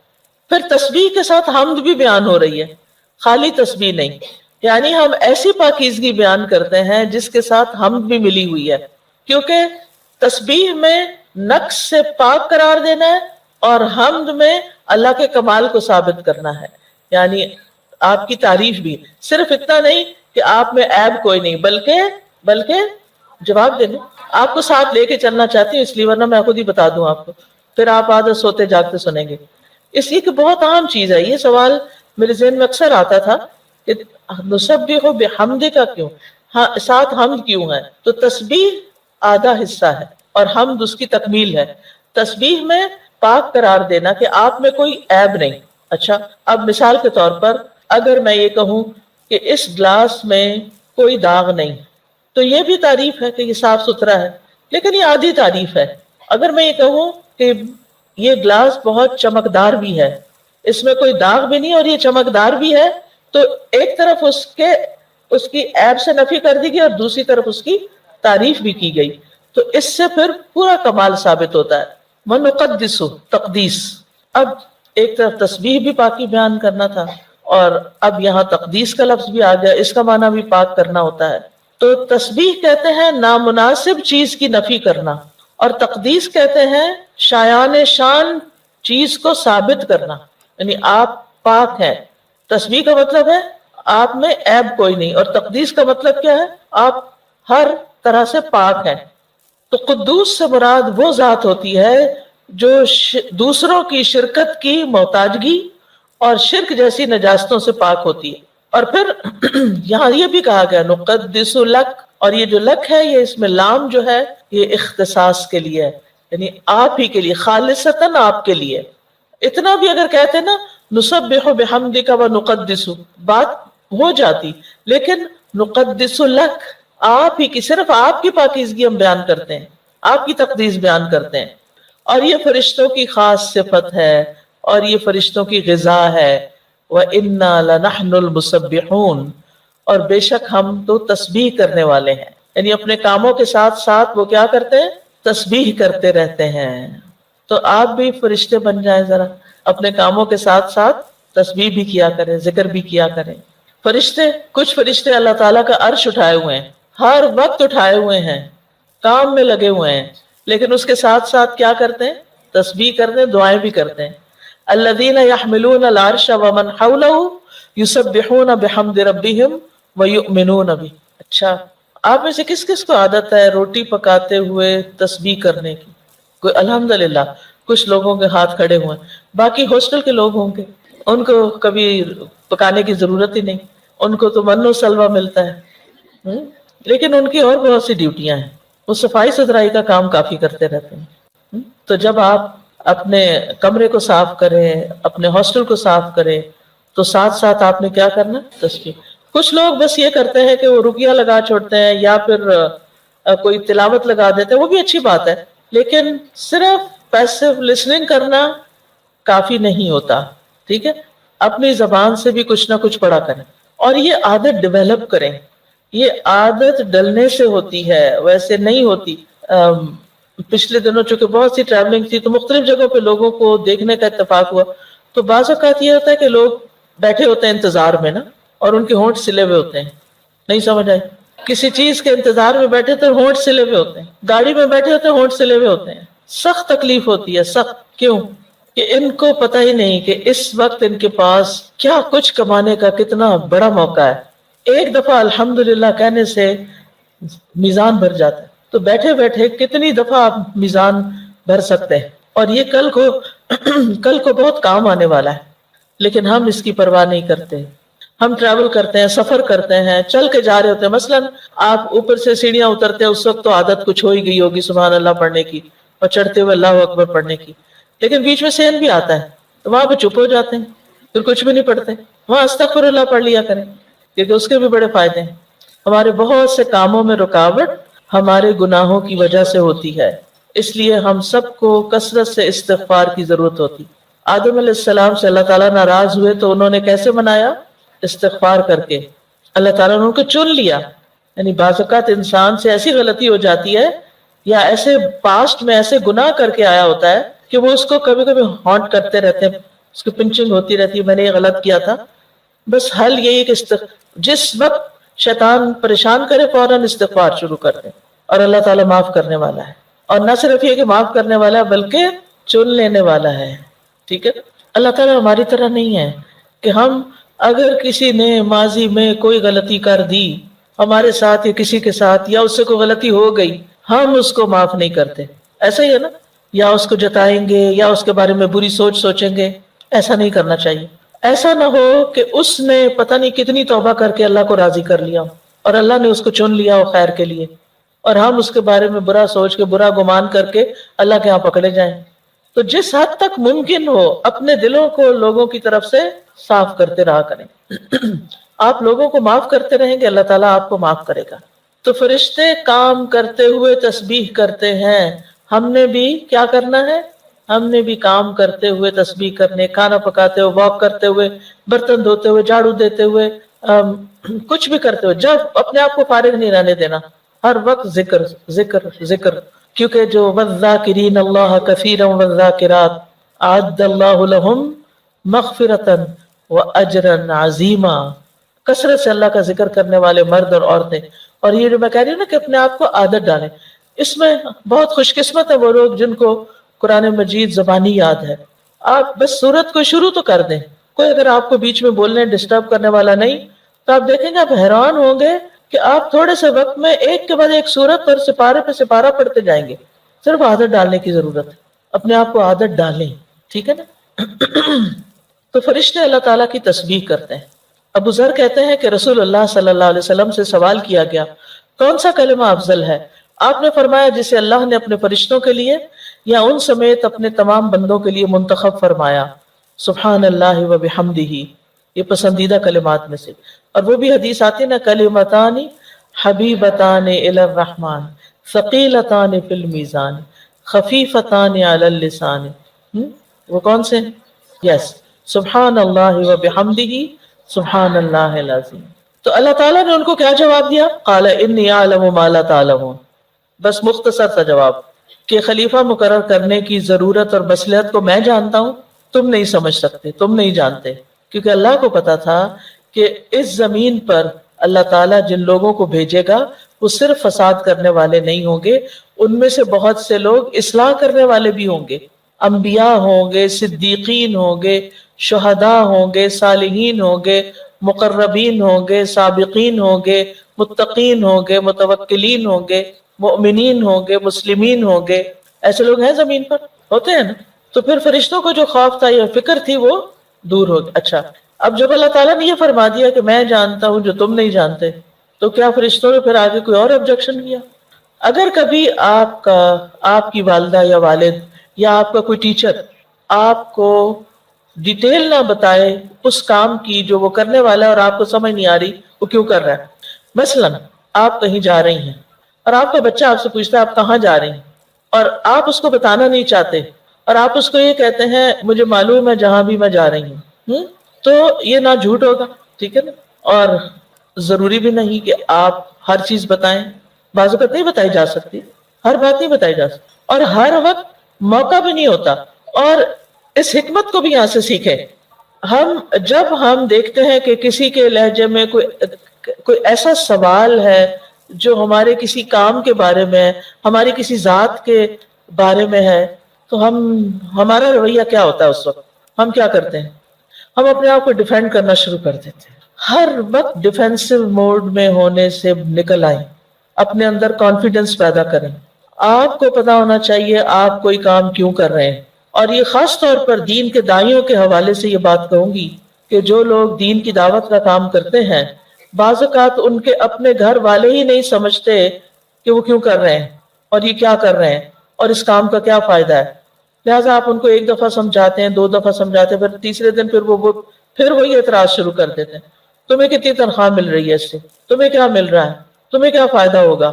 پھر تسبیح کے ساتھ حمد بھی بیان ہو رہی ہے، خالی تسبیح نہیں. یعنی ہم ایسی پاکیزگی بیان کرتے ہیں جس کے ساتھ حمد بھی ملی ہوئی ہے، کیونکہ تسبیح میں نقص سے پاک قرار دینا ہے اور حمد میں اللہ کے کمال کو ثابت کرنا ہے. یعنی آپ کی تعریف بھی، صرف اتنا نہیں کہ آپ میں عیب کوئی نہیں، بلکہ جواب دینے آپ کو ساتھ لے کے چلنا چاہتی ہوں، اس لیے، ورنہ میں خود ہی بتا دوں آپ کو، پھر آپ عادت سوتے جاگتے سنیں گے. اس لیے کہ بہت عام چیز ہے. یہ سوال میرے ذہن میں اکثر آتا تھا کہ نسبح بحمد کا کیوں، ساتھ حمد کیوں ہے؟ تو تسبیح آدھا حصہ ہے اور حمد اس کی تکمیل ہے. تسبیح میں پاک قرار دینا کہ آپ میں کوئی عیب نہیں. اچھا، اب مثال کے طور پر اگر میں یہ کہوں کہ اس گلاس میں کوئی داغ نہیں، تو یہ بھی تعریف ہے کہ یہ صاف ستھرا ہے، لیکن یہ آدھی تعریف ہے. اگر میں یہ کہوں کہ یہ گلاس بہت چمکدار بھی ہے، اس میں کوئی داغ بھی نہیں اور یہ چمکدار بھی ہے، تو ایک طرف اس کی عیب سے نفی کر دی گئی اور دوسری طرف اس کی تعریف بھی کی گئی. تو اس سے پھر پورا کمال ثابت ہوتا ہے. وَنُقَدِّسُ، تقدیس. اب ایک طرف تسبیح بھی پاکی بیان کرنا تھا اور اب یہاں تقدیس کا لفظ بھی آ گیا، اس کا معنی بھی پاک کرنا ہوتا ہے. تو تسبیح کہتے ہیں نامناسب چیز کی نفی کرنا، اور تقدیس کہتے ہیں شایان شان چیز کو ثابت کرنا. یعنی آپ پاک ہیں. تسبیح کا مطلب ہے آپ میں عیب کوئی نہیں، اور تقدیس کا مطلب کیا ہے؟ آپ ہر طرح سے پاک ہیں. تو قدوس سے مراد وہ ذات ہوتی ہے جو دوسروں کی شرکت کی محتاجگی اور شرک جیسی نجاستوں سے پاک ہوتی ہے. اور پھر یہاں یہ بھی کہا گیا نقدس لک، اور یہ جو لک ہے، یہ اس میں لام جو ہے یہ اختصاص کے لیے ہے، یعنی آپ ہی کے لیے، خالصتاً آپ کے لیے. اتنا بھی اگر کہتے نا نسبح بحمدک و نقدس، بات ہو جاتی، لیکن نقدس لک، آپ ہی کی، صرف آپ کی پاکیزگی ہم بیان کرتے ہیں، آپ کی تقدیس بیان کرتے ہیں. اور یہ فرشتوں کی خاص صفت ہے اور یہ فرشتوں کی غذا ہے. وَإِنَّا لَنَحْنُ الْمُسَبِّحُونَ، اور بے شک ہم تو تسبیح کرنے والے ہیں. یعنی اپنے کاموں کے ساتھ ساتھ وہ کیا کرتے ہیں؟ تسبیح کرتے رہتے ہیں. تو آپ بھی فرشتے بن جائیں، ذرا اپنے کاموں کے ساتھ ساتھ تسبیح بھی کیا کریں، ذکر بھی کیا کریں. کچھ فرشتے اللہ تعالیٰ کا عرش اٹھائے ہوئے ہیں، ہر وقت اٹھائے ہوئے ہیں، کام میں لگے ہوئے ہیں، لیکن اس کے ساتھ ساتھ کیا کرتے ہیں؟ تسبیح کرتے ہیں، دعائیں بھی کرتے ہیں. الذین یحملون العرش ومن حولہ یسبحون بحمد ربہم ویؤمنون بہ. اچھا، آپ میں سے کس کس کو عادت ہے روٹی پکاتے ہوئے تسبیح کرنے کی؟ کوئی الحمدللہ، کچھ لوگوں کے ہاتھ کھڑے ہوئے. باقی ہاسٹل کے لوگ ہوں گے، ان کو کبھی پکانے کی ضرورت ہی نہیں، ان کو تو من و سلوہ ملتا ہے. لیکن ان کی اور بہت سی ڈیوٹیاں ہیں، وہ صفائی ستھرائی کا کام کافی کرتے رہتے ہیں. تو جب آپ اپنے کمرے کو صاف کریں، اپنے ہاسٹل کو صاف کریں، تو ساتھ ساتھ آپ نے کیا کرنا؟ تسبیح. کچھ لوگ بس یہ کرتے ہیں کہ وہ رقیہ لگا چھوڑتے ہیں یا پھر کوئی تلاوت لگا دیتے ہیں، وہ بھی اچھی بات ہے، لیکن صرف پیسو لسننگ کرنا کافی نہیں ہوتا. ٹھیک ہے، اپنی زبان سے بھی کچھ نہ کچھ پڑھا کریں اور یہ عادت ڈیولپ کریں. یہ عادت ڈلنے سے ہوتی ہے، ویسے نہیں ہوتی. پچھلے دنوں چونکہ بہت سی ٹریولنگ تھی تو مختلف جگہوں پہ لوگوں کو دیکھنے کا اتفاق ہوا. تو بعض اوقات یہ ہوتا ہے کہ لوگ بیٹھے ہوتے ہیں انتظار میں نا، اور ان کے ہونٹ سلے ہوئے ہوتے ہیں. نہیں سمجھ آئی؟ کسی چیز کے انتظار میں بیٹھے تو ہونٹ سلے ہوئے ہوتے ہیں، گاڑی میں بیٹھے ہوتے ہیں ہونٹ سلے ہوئے ہوتے ہیں. سخت تکلیف ہوتی ہے، سخت. کیوں؟ کہ ان کو پتہ ہی نہیں کہ اس وقت ان کے پاس کیا کچھ کمانے کا کتنا بڑا موقع ہے۔ ایک دفعہ الحمدللہ کہنے سے میزان بھر جاتا ہے، تو بیٹھے بیٹھے کتنی دفعہ آپ میزان بھر سکتے ہیں، اور یہ کل کو کل کو بہت کام آنے والا ہے، لیکن ہم اس کی پرواہ نہیں کرتے۔ ہم ٹریول کرتے ہیں، سفر کرتے ہیں، چل کے جا رہے ہوتے ہیں، مثلا آپ اوپر سے سیڑھیاں اترتے ہیں، اس وقت تو عادت کچھ ہو ہی گئی ہوگی سبحان اللہ پڑھنے کی اور چڑھتے ہوئے اللہ اکبر پڑھنے کی، لیکن بیچ میں سین بھی آتا ہے تو وہاں پہ چپ ہو جاتے ہیں، پھر کچھ بھی نہیں پڑھتے، وہاں استغفر اللہ پڑھ لیا کریں، کیونکہ اس کے بھی بڑے فائدے ہیں۔ ہمارے بہت سے کاموں میں رکاوٹ ہمارے گناہوں کی وجہ سے ہوتی ہے، اس لیے ہم سب کو کثرت سے استغفار کی ضرورت ہوتی۔ آدم علیہ السلام سے اللہ تعالیٰ ناراض ہوئے تو انہوں نے کیسے منایا؟ استغفار کر کے۔ اللہ تعالیٰ نے ان کو چن لیا۔ یعنی بعض اوقات انسان سے ایسی غلطی ہو جاتی ہے یا ایسے پاسٹ میں ایسے گناہ کر کے آیا ہوتا ہے کہ وہ اس کو کبھی کبھی ہانٹ کرتے رہتے ہیں، اس کی پنچنگ ہوتی رہتی ہے، میں نے یہ غلط کیا تھا۔ بس حل یہی ہے کہ جس وقت شیطان پریشان کرے فوراً استغفار شروع کر دیں، اور اللہ تعالیٰ معاف کرنے والا ہے، اور نہ صرف یہ کہ معاف کرنے والا ہے بلکہ چن لینے والا ہے۔ ٹھیک ہے، اللہ تعالیٰ ہماری طرح نہیں ہے کہ ہم اگر کسی نے ماضی میں کوئی غلطی کر دی ہمارے ساتھ یا کسی کے ساتھ، یا اس سے کوئی غلطی ہو گئی، ہم اس کو معاف نہیں کرتے۔ ایسا ہی ہے نا، یا اس کو جتائیں گے یا اس کے بارے میں بری سوچ سوچیں گے، ایسا نہیں کرنا چاہیے۔ ایسا نہ ہو کہ اس نے پتہ نہیں کتنی توبہ کر کے اللہ کو راضی کر لیا اور اللہ نے اس کو چن لیا ہو خیر کے لیے، اور ہم اس کے بارے میں برا سوچ کے برا گمان کر کے اللہ کے ہاں پکڑے جائیں۔ تو جس حد تک ممکن ہو اپنے دلوں کو لوگوں کی طرف سے صاف کرتے رہا کریں۔ آپ لوگوں کو معاف کرتے رہیں گے، اللہ تعالیٰ آپ کو معاف کرے گا۔ تو فرشتے کام کرتے ہوئے تسبیح کرتے ہیں، ہم نے بھی کیا کرنا ہے؟ ہم نے بھی کام کرتے ہوئے تسبیح کرنے، کھانا پکاتے ہوئے، واک کرتے ہوئے، برتن دھوتے ہوئے، جھاڑو دیتے ہوئے، کچھ بھی کرتے ہوئے، جب اپنے آپ کو فارغ نہیں رہنے دینا، ہر وقت ذکر ذکر ذکر، کیونکہ جو والذاکرین اللہ کثیرا والذاکرات اعد اللہ لہم مغفرتا واجرا عظیما، کثرت سے اللہ کا ذکر کرنے والے مرد اور عورتیں۔ اور یہ جو میں کہہ رہی ہوں نا کہ اپنے آپ کو عادت ڈالیں، اس میں بہت خوش قسمت ہے وہ لوگ جن کو قرآن مجید زبانی یاد ہے۔ آپ بس سورت کو شروع تو کر دیں، کوئی اگر آپ کو بیچ میں بولنے ڈسٹرب کرنے والا نہیں تو آپ دیکھیں گے، آپ حیران ہوں گے کہ آپ تھوڑے سے وقت میں ایک کے بعد ایک سورت اور سپارے پہ سپارہ پڑھتے جائیں گے۔ صرف عادت ڈالنے کی ضرورت ہے، اپنے آپ کو عادت ڈالیں، ٹھیک ہے نا؟ تو فرشتے اللہ تعالیٰ کی تسبیح کرتے ہیں۔ ابو ذر کہتے ہیں کہ رسول اللہ صلی اللہ علیہ وسلم سے سوال کیا گیا، کون سا کلمہ افضل ہے؟ آپ نے فرمایا جسے اللہ نے اپنے فرشتوں کے لیے یا ان سمیت اپنے تمام بندوں کے لیے منتخب فرمایا، سبحان اللہ و بحمدہ، یہ پسندیدہ کلمات میں سے۔ اور وہ بھی حدیث آتی نا، کلمتان حبیبتان الی الرحمن ثقیلتان فی المیزان خفیفتان علی اللسان، وہ کون سے؟ یس، سبحان اللہ و بحمدہ سبحان اللہ العظیم۔ تو اللہ تعالیٰ نے ان کو کیا جواب دیا؟ قال انی اعلم ما لا تعلمون، بس مختصر سا جواب کہ خلیفہ مقرر کرنے کی ضرورت اور مصلحت کو میں جانتا ہوں، تم نہیں سمجھ سکتے، تم نہیں جانتے، کیونکہ اللہ کو پتا تھا کہ اس زمین پر اللہ تعالیٰ جن لوگوں کو بھیجے گا وہ صرف فساد کرنے والے نہیں ہوں گے، ان میں سے بہت سے لوگ اصلاح کرنے والے بھی ہوں گے، انبیاء ہوں گے، صدیقین ہوں گے، شہداء ہوں گے، صالحین ہوں گے، مقربین ہوں گے، سابقین ہوں گے، متقین ہوں گے، متوکلین ہوں گے، مؤمنین ہوں گے، مسلمین ہوں گے۔ ایسے لوگ ہیں زمین پر، ہوتے ہیں نا؟ تو پھر فرشتوں کو جو خوف تھا یا فکر تھی وہ دور ہو گئی۔ اچھا، اب جب اللہ تعالیٰ نے یہ فرما دیا کہ میں جانتا ہوں جو تم نہیں جانتے، تو کیا فرشتوں نے پھر آگے کوئی اور آبجیکشن کیا؟ اگر کبھی آپ کی والدہ یا والد یا آپ کا کوئی ٹیچر آپ کو ڈیٹیل نہ بتائے اس کام کی جو وہ کرنے والا ہے اور آپ کو سمجھ نہیں آ رہی وہ کیوں کر رہا ہے، مثلا آپ کہیں جا رہی ہیں اور آپ کا بچہ آپ سے پوچھتا ہے آپ کہاں جا رہی ہیں، اور آپ اس کو بتانا نہیں چاہتے اور آپ اس کو یہ کہتے ہیں مجھے معلوم ہے جہاں بھی میں جا رہی ہوں، تو یہ نہ جھوٹ ہوگا، ٹھیک ہے نا؟ اور ضروری بھی نہیں کہ آپ ہر چیز بتائیں، بعض اوقات نہیں بتائی جا سکتی، ہر بات نہیں بتائی جا سکتی، اور ہر وقت موقع بھی نہیں ہوتا۔ اور اس حکمت کو بھی یہاں سے سیکھیں، جب ہم دیکھتے ہیں کہ کسی کے لہجے میں کوئی ایسا سوال ہے جو ہمارے کسی کام کے بارے میں، ہماری کسی ذات کے بارے میں ہے، تو ہمارا رویہ کیا ہوتا ہے اس وقت؟ ہم کیا کرتے ہیں؟ ہم اپنے آپ کو ڈیفینڈ کرنا شروع کر دیتے ہیں. ہر وقت ڈیفینسو موڈ میں ہونے سے نکل آئیں، اپنے اندر کانفیڈنس پیدا کریں. آپ کو پتا ہونا چاہیے آپ کوئی کام کیوں کر رہے ہیں. اور یہ خاص طور پر دین کے دائیوں کے حوالے سے یہ بات کہوں گی کہ جو لوگ دین کی دعوت کا کام کرتے ہیں، بعض اوقات ان کے اپنے گھر والے ہی نہیں سمجھتے کہ وہ کیوں کر رہے ہیں اور یہ کیا کر رہے ہیں اور اس کام کا کیا فائدہ ہے. لہٰذا آپ ان کو ایک دفعہ سمجھاتے ہیں، 2 دفعہ سمجھاتے ہیں، پھر تیسرے دن پھر وہی اعتراض شروع کر دیتے ہیں. تمہیں کتنی تنخواہ مل رہی ہے اس سے؟ تمہیں کیا مل رہا ہے؟ تمہیں کیا فائدہ ہوگا؟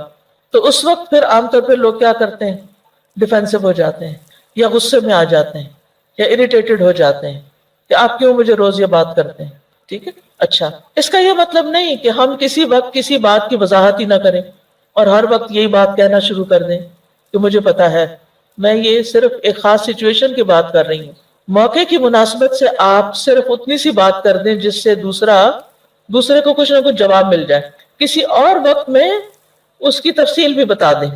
تو اس وقت پھر عام طور پہ لوگ کیا کرتے ہیں؟ ڈیفینسو ہو جاتے ہیں، یا غصے میں آ جاتے ہیں، یا اریٹیٹڈ ہو جاتے ہیں کہ آپ کیوں مجھے روز یہ بات کرتے ہیں. ٹھیک ہے، اچھا، اس کا یہ مطلب نہیں کہ ہم کسی وقت کسی بات کی وضاحت ہی نہ کریں اور ہر وقت یہی بات کہنا شروع کر دیں کہ مجھے پتا ہے. میں یہ صرف ایک خاص سچویشن کی بات کر رہی ہوں. موقع کی مناسبت سے آپ صرف اتنی سی بات کر دیں جس سے دوسرے کو کچھ نہ کچھ جواب مل جائے. کسی اور وقت میں اس کی تفصیل بھی بتا دیں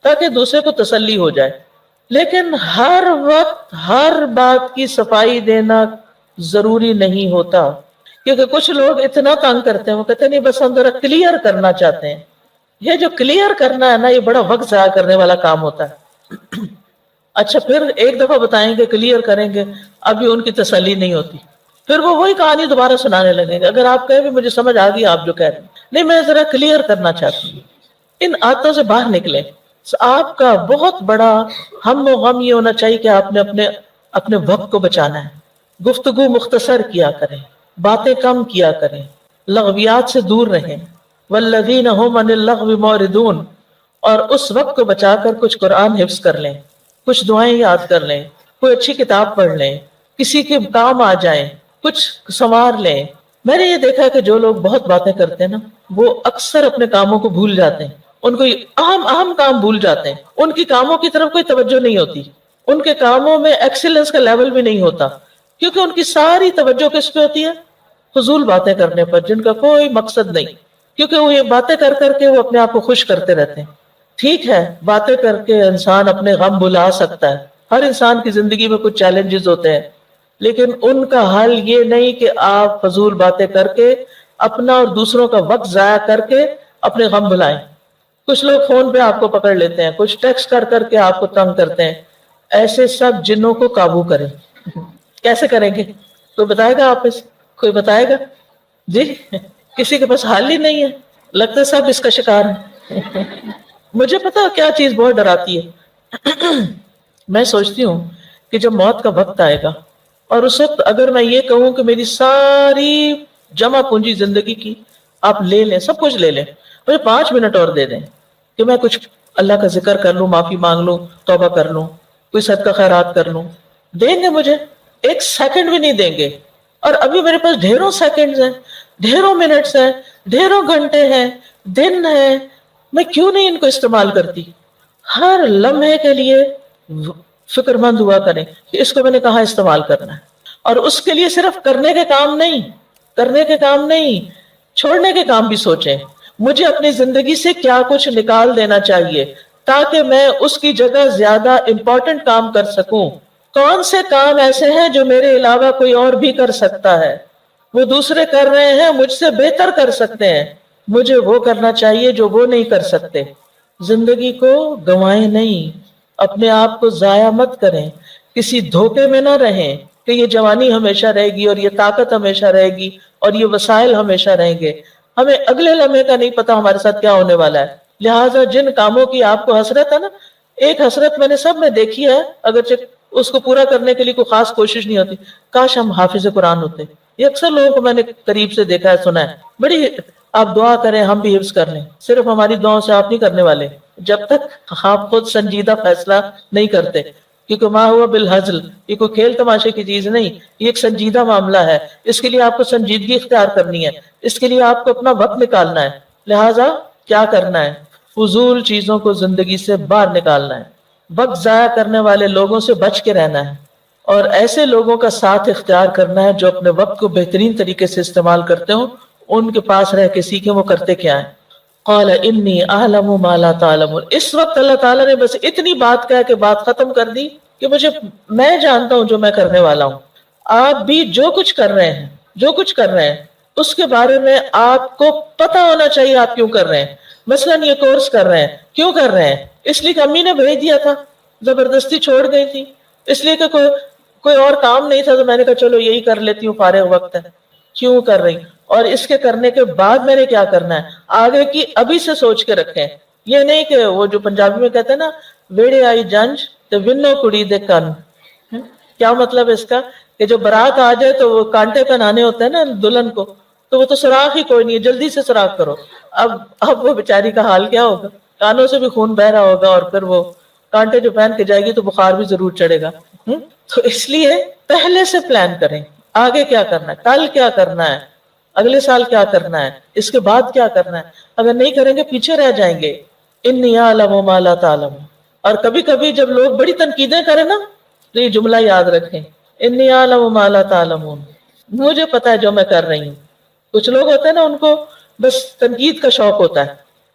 تاکہ دوسرے کو تسلی ہو جائے. لیکن ہر وقت ہر بات کی صفائی دینا ضروری نہیں ہوتا، کیونکہ کچھ لوگ اتنا تنگ کرتے ہیں، وہ کہتے ہیں نہیں بس ہم ذرا کلیئر کرنا چاہتے ہیں. یہ جو کلیئر کرنا ہے نا، یہ بڑا وقت ضائع کرنے والا کام ہوتا ہے. اچھا، پھر ایک دفعہ بتائیں گے، کلیئر کریں گے، ابھی ان کی تسلی نہیں ہوتی، پھر وہ وہی کہانی دوبارہ سنانے لگیں گے. اگر آپ کہیں بھی مجھے سمجھ آ گئی آپ جو کہہ رہے ہیں، نہیں میں ذرا کلیئر کرنا چاہتی ہوں. ان عادتوں سے باہر نکلیں. آپ کا بہت بڑا ہم و غم یہ ہونا چاہیے کہ آپ نے اپنے وقت کو بچانا ہے. گفتگو مختصر کیا کریں، باتیں کم کیا کریں، لغویات سے دور رہیں. والذین هم عن اللغو معرضون. اور اس وقت کو بچا کر کچھ قرآن حفظ کر لیں، کچھ دعائیں یاد کر لیں، کوئی اچھی کتاب پڑھ لیں، کسی کے کام آ جائیں، کچھ سنوار لیں. میں نے یہ دیکھا کہ جو لوگ بہت باتیں کرتے ہیں نا، وہ اکثر اپنے کاموں کو بھول جاتے ہیں. ان کو اہم کام بھول جاتے ہیں. ان کی کاموں کی طرف کوئی توجہ نہیں ہوتی، ان کے کاموں میں ایکسیلنس کا لیول بھی نہیں ہوتا، کیونکہ ان کی ساری توجہ کس پہ ہوتی ہے؟ فضول باتیں کرنے پر جن کا کوئی مقصد نہیں. کیونکہ وہ یہ باتیں کر کر کے وہ اپنے آپ کو خوش کرتے رہتے ہیں. ٹھیک ہے، باتیں کر کے انسان اپنے غم بھلا سکتا ہے، ہر انسان کی زندگی میں کچھ چیلنجز ہوتے ہیں، لیکن ان کا حل یہ نہیں کہ آپ فضول باتیں کر کے اپنا اور دوسروں کا وقت ضائع کر کے اپنے غم بھلائیں. کچھ لوگ فون پہ آپ کو پکڑ لیتے ہیں، کچھ ٹیکسٹ کر کر کے آپ کو تنگ کرتے ہیں. ایسے سب جنوں کو قابو کریں. کیسے کریں گے؟ کوئی بتائے گا؟ آپ کوئی بتائے گا؟ جی، کسی کے پاس حل ہی نہیں ہے. لگتا ہے سب اس کا شکار ہے. مجھے پتا کیا چیز بہت ڈراتی ہے. میں سوچتی ہوں کہ جب موت کا وقت آئے گا اور اس وقت اگر میں یہ کہوں کہ میری ساری جمع پونجی زندگی کی آپ لے لیں، سب کچھ لے لیں، مجھے 5 منٹ اور دے دیں کہ میں کچھ اللہ کا ذکر کر لوں، معافی مانگ لوں، توبہ کر لوں، کوئی صدقہ خیرات کر لوں، دیں گے مجھے؟ 1 سیکنڈ بھی نہیں دیں گے. اور ابھی میرے پاس ڈھیروں سیکنڈز ہیں، ڈھیروں منٹس ہیں، ڈھیروں گھنٹے ہیں، دن ہیں. میں کیوں نہیں ان کو استعمال کرتی؟ ہر لمحے کے لیے فکر مند ہوا کریں کہ اس کو میں نے کہاں استعمال کرنا ہے. اور اس کے لیے صرف کرنے کے کام نہیں، چھوڑنے کے کام بھی سوچیں. مجھے اپنی زندگی سے کیا کچھ نکال دینا چاہیے تاکہ میں اس کی جگہ زیادہ امپورٹنٹ کام کر سکوں. کون سے کام ایسے ہیں جو میرے علاوہ کوئی اور بھی کر سکتا ہے؟ وہ دوسرے کر رہے ہیں، مجھ سے بہتر کر سکتے ہیں، مجھے وہ کرنا چاہیے جو وہ نہیں کر سکتے. زندگی کو گنوائیں نہیں، اپنے آپ کو ضائع مت کریں، کسی دھوکے میں نہ رہیں کہ یہ جوانی ہمیشہ رہے گی اور یہ طاقت ہمیشہ رہے گی اور یہ وسائل ہمیشہ رہیں گے. ہمیں اگلے لمحے کا نہیں پتا ہمارے ساتھ کیا ہونے والا ہے. لہٰذا جن کاموں کی آپ کو حسرت ہے نا، ایک حسرت میں نے سب میں دیکھی ہے، اگرچہ اس کو پورا کرنے کے لیے کوئی خاص کوشش نہیں ہوتی، کاش ہم حافظ قرآن ہوتے. یہ اکثر لوگوں کو میں نے قریب سے دیکھا ہے، سنا ہے. بڑی آپ دعا کریں ہم بھی حفظ کر لیں. صرف ہماری دعاؤں سے آپ نہیں کرنے والے جب تک آپ خود سنجیدہ فیصلہ نہیں کرتے، کیونکہ ما ہوا بالہزل، یہ کوئی کھیل تماشے کی چیز نہیں، یہ ایک سنجیدہ معاملہ ہے. اس کے لیے آپ کو سنجیدگی اختیار کرنی ہے، اس کے لیے آپ کو اپنا وقت نکالنا ہے. لہٰذا کیا کرنا ہے؟ فضول چیزوں کو زندگی سے باہر نکالنا ہے، وقت ضائع کرنے والے لوگوں سے بچ کے رہنا ہے، اور ایسے لوگوں کا ساتھ اختیار کرنا ہے جو اپنے وقت کو بہترین طریقے سے استعمال کرتے ہوں. ان کے پاس رہ کے سیکھیں وہ کرتے کیا ہیں. قال انی اعلم ما لا تعلمون، اس وقت اللہ تعالیٰ نے بس اتنی بات کہہ کے بات ختم کر دی کہ میں جانتا ہوں جو میں کرنے والا ہوں، آپ بھی جو کچھ کر رہے ہیں، جو کچھ کر رہے ہیں اس کے بارے میں آپ کو پتا ہونا چاہیے آپ کیوں کر رہے ہیں۔ مثلاً یہ کورس کر رہے ہیں، کیوں کر رہے ہیں؟ اس لیے کہ امی نے بھیج دیا تھا، زبردستی چھوڑ گئی تھی، اس لیے کہ کوئی اور کام نہیں تھا تو میں نے کہا چلو یہی کر لیتی ہوں، فارغ وقت ہے۔ کیوں کر رہی؟ اور اس کے کرنے کے بعد میں نے کیا کرنا ہے آگے کی ابھی سے سوچ کے رکھیں۔ یہ نہیں کہ وہ جو پنجابی میں کہتے ہیں نا ویڑے آئی جنج تو ونو کڑی دے کن، کیا مطلب ہے اس کا؟ کہ جو برات آ جائے تو وہ کانٹے پہنانے ہوتے ہیں نا دلہن کو، تو وہ تو سوراخ ہی کوئی نہیں ہے، جلدی سے سوراخ کرو۔ اب وہ بیچاری کا حال کیا ہوگا؟ کانوں سے بھی خون بہ رہا ہوگا، اور پھر وہ کانٹے جو پہن کے جائے گی تو بخار بھی ضرور چڑھے گا۔ تو اس لیے پہلے سے پلان کریں، آگے کیا کرنا ہے، کل کیا کرنا ہے، اگلے سال کیا کرنا ہے، اس کے بعد کیا کرنا ہے۔ اگر نہیں کریں گے پیچھے رہ جائیں گے۔ انی اعلم ما لا تعلم۔ اور کبھی کبھی جب لوگ بڑی تنقیدیں کریں نا تو یہ جملہ یاد رکھیں، انی اعلم ما لا تعلمون، مجھے پتا ہے جو میں کر رہی ہوں۔ کچھ لوگ ہوتے ہیں نا ان کو بس تنقید کا شوق ہوتا ہے،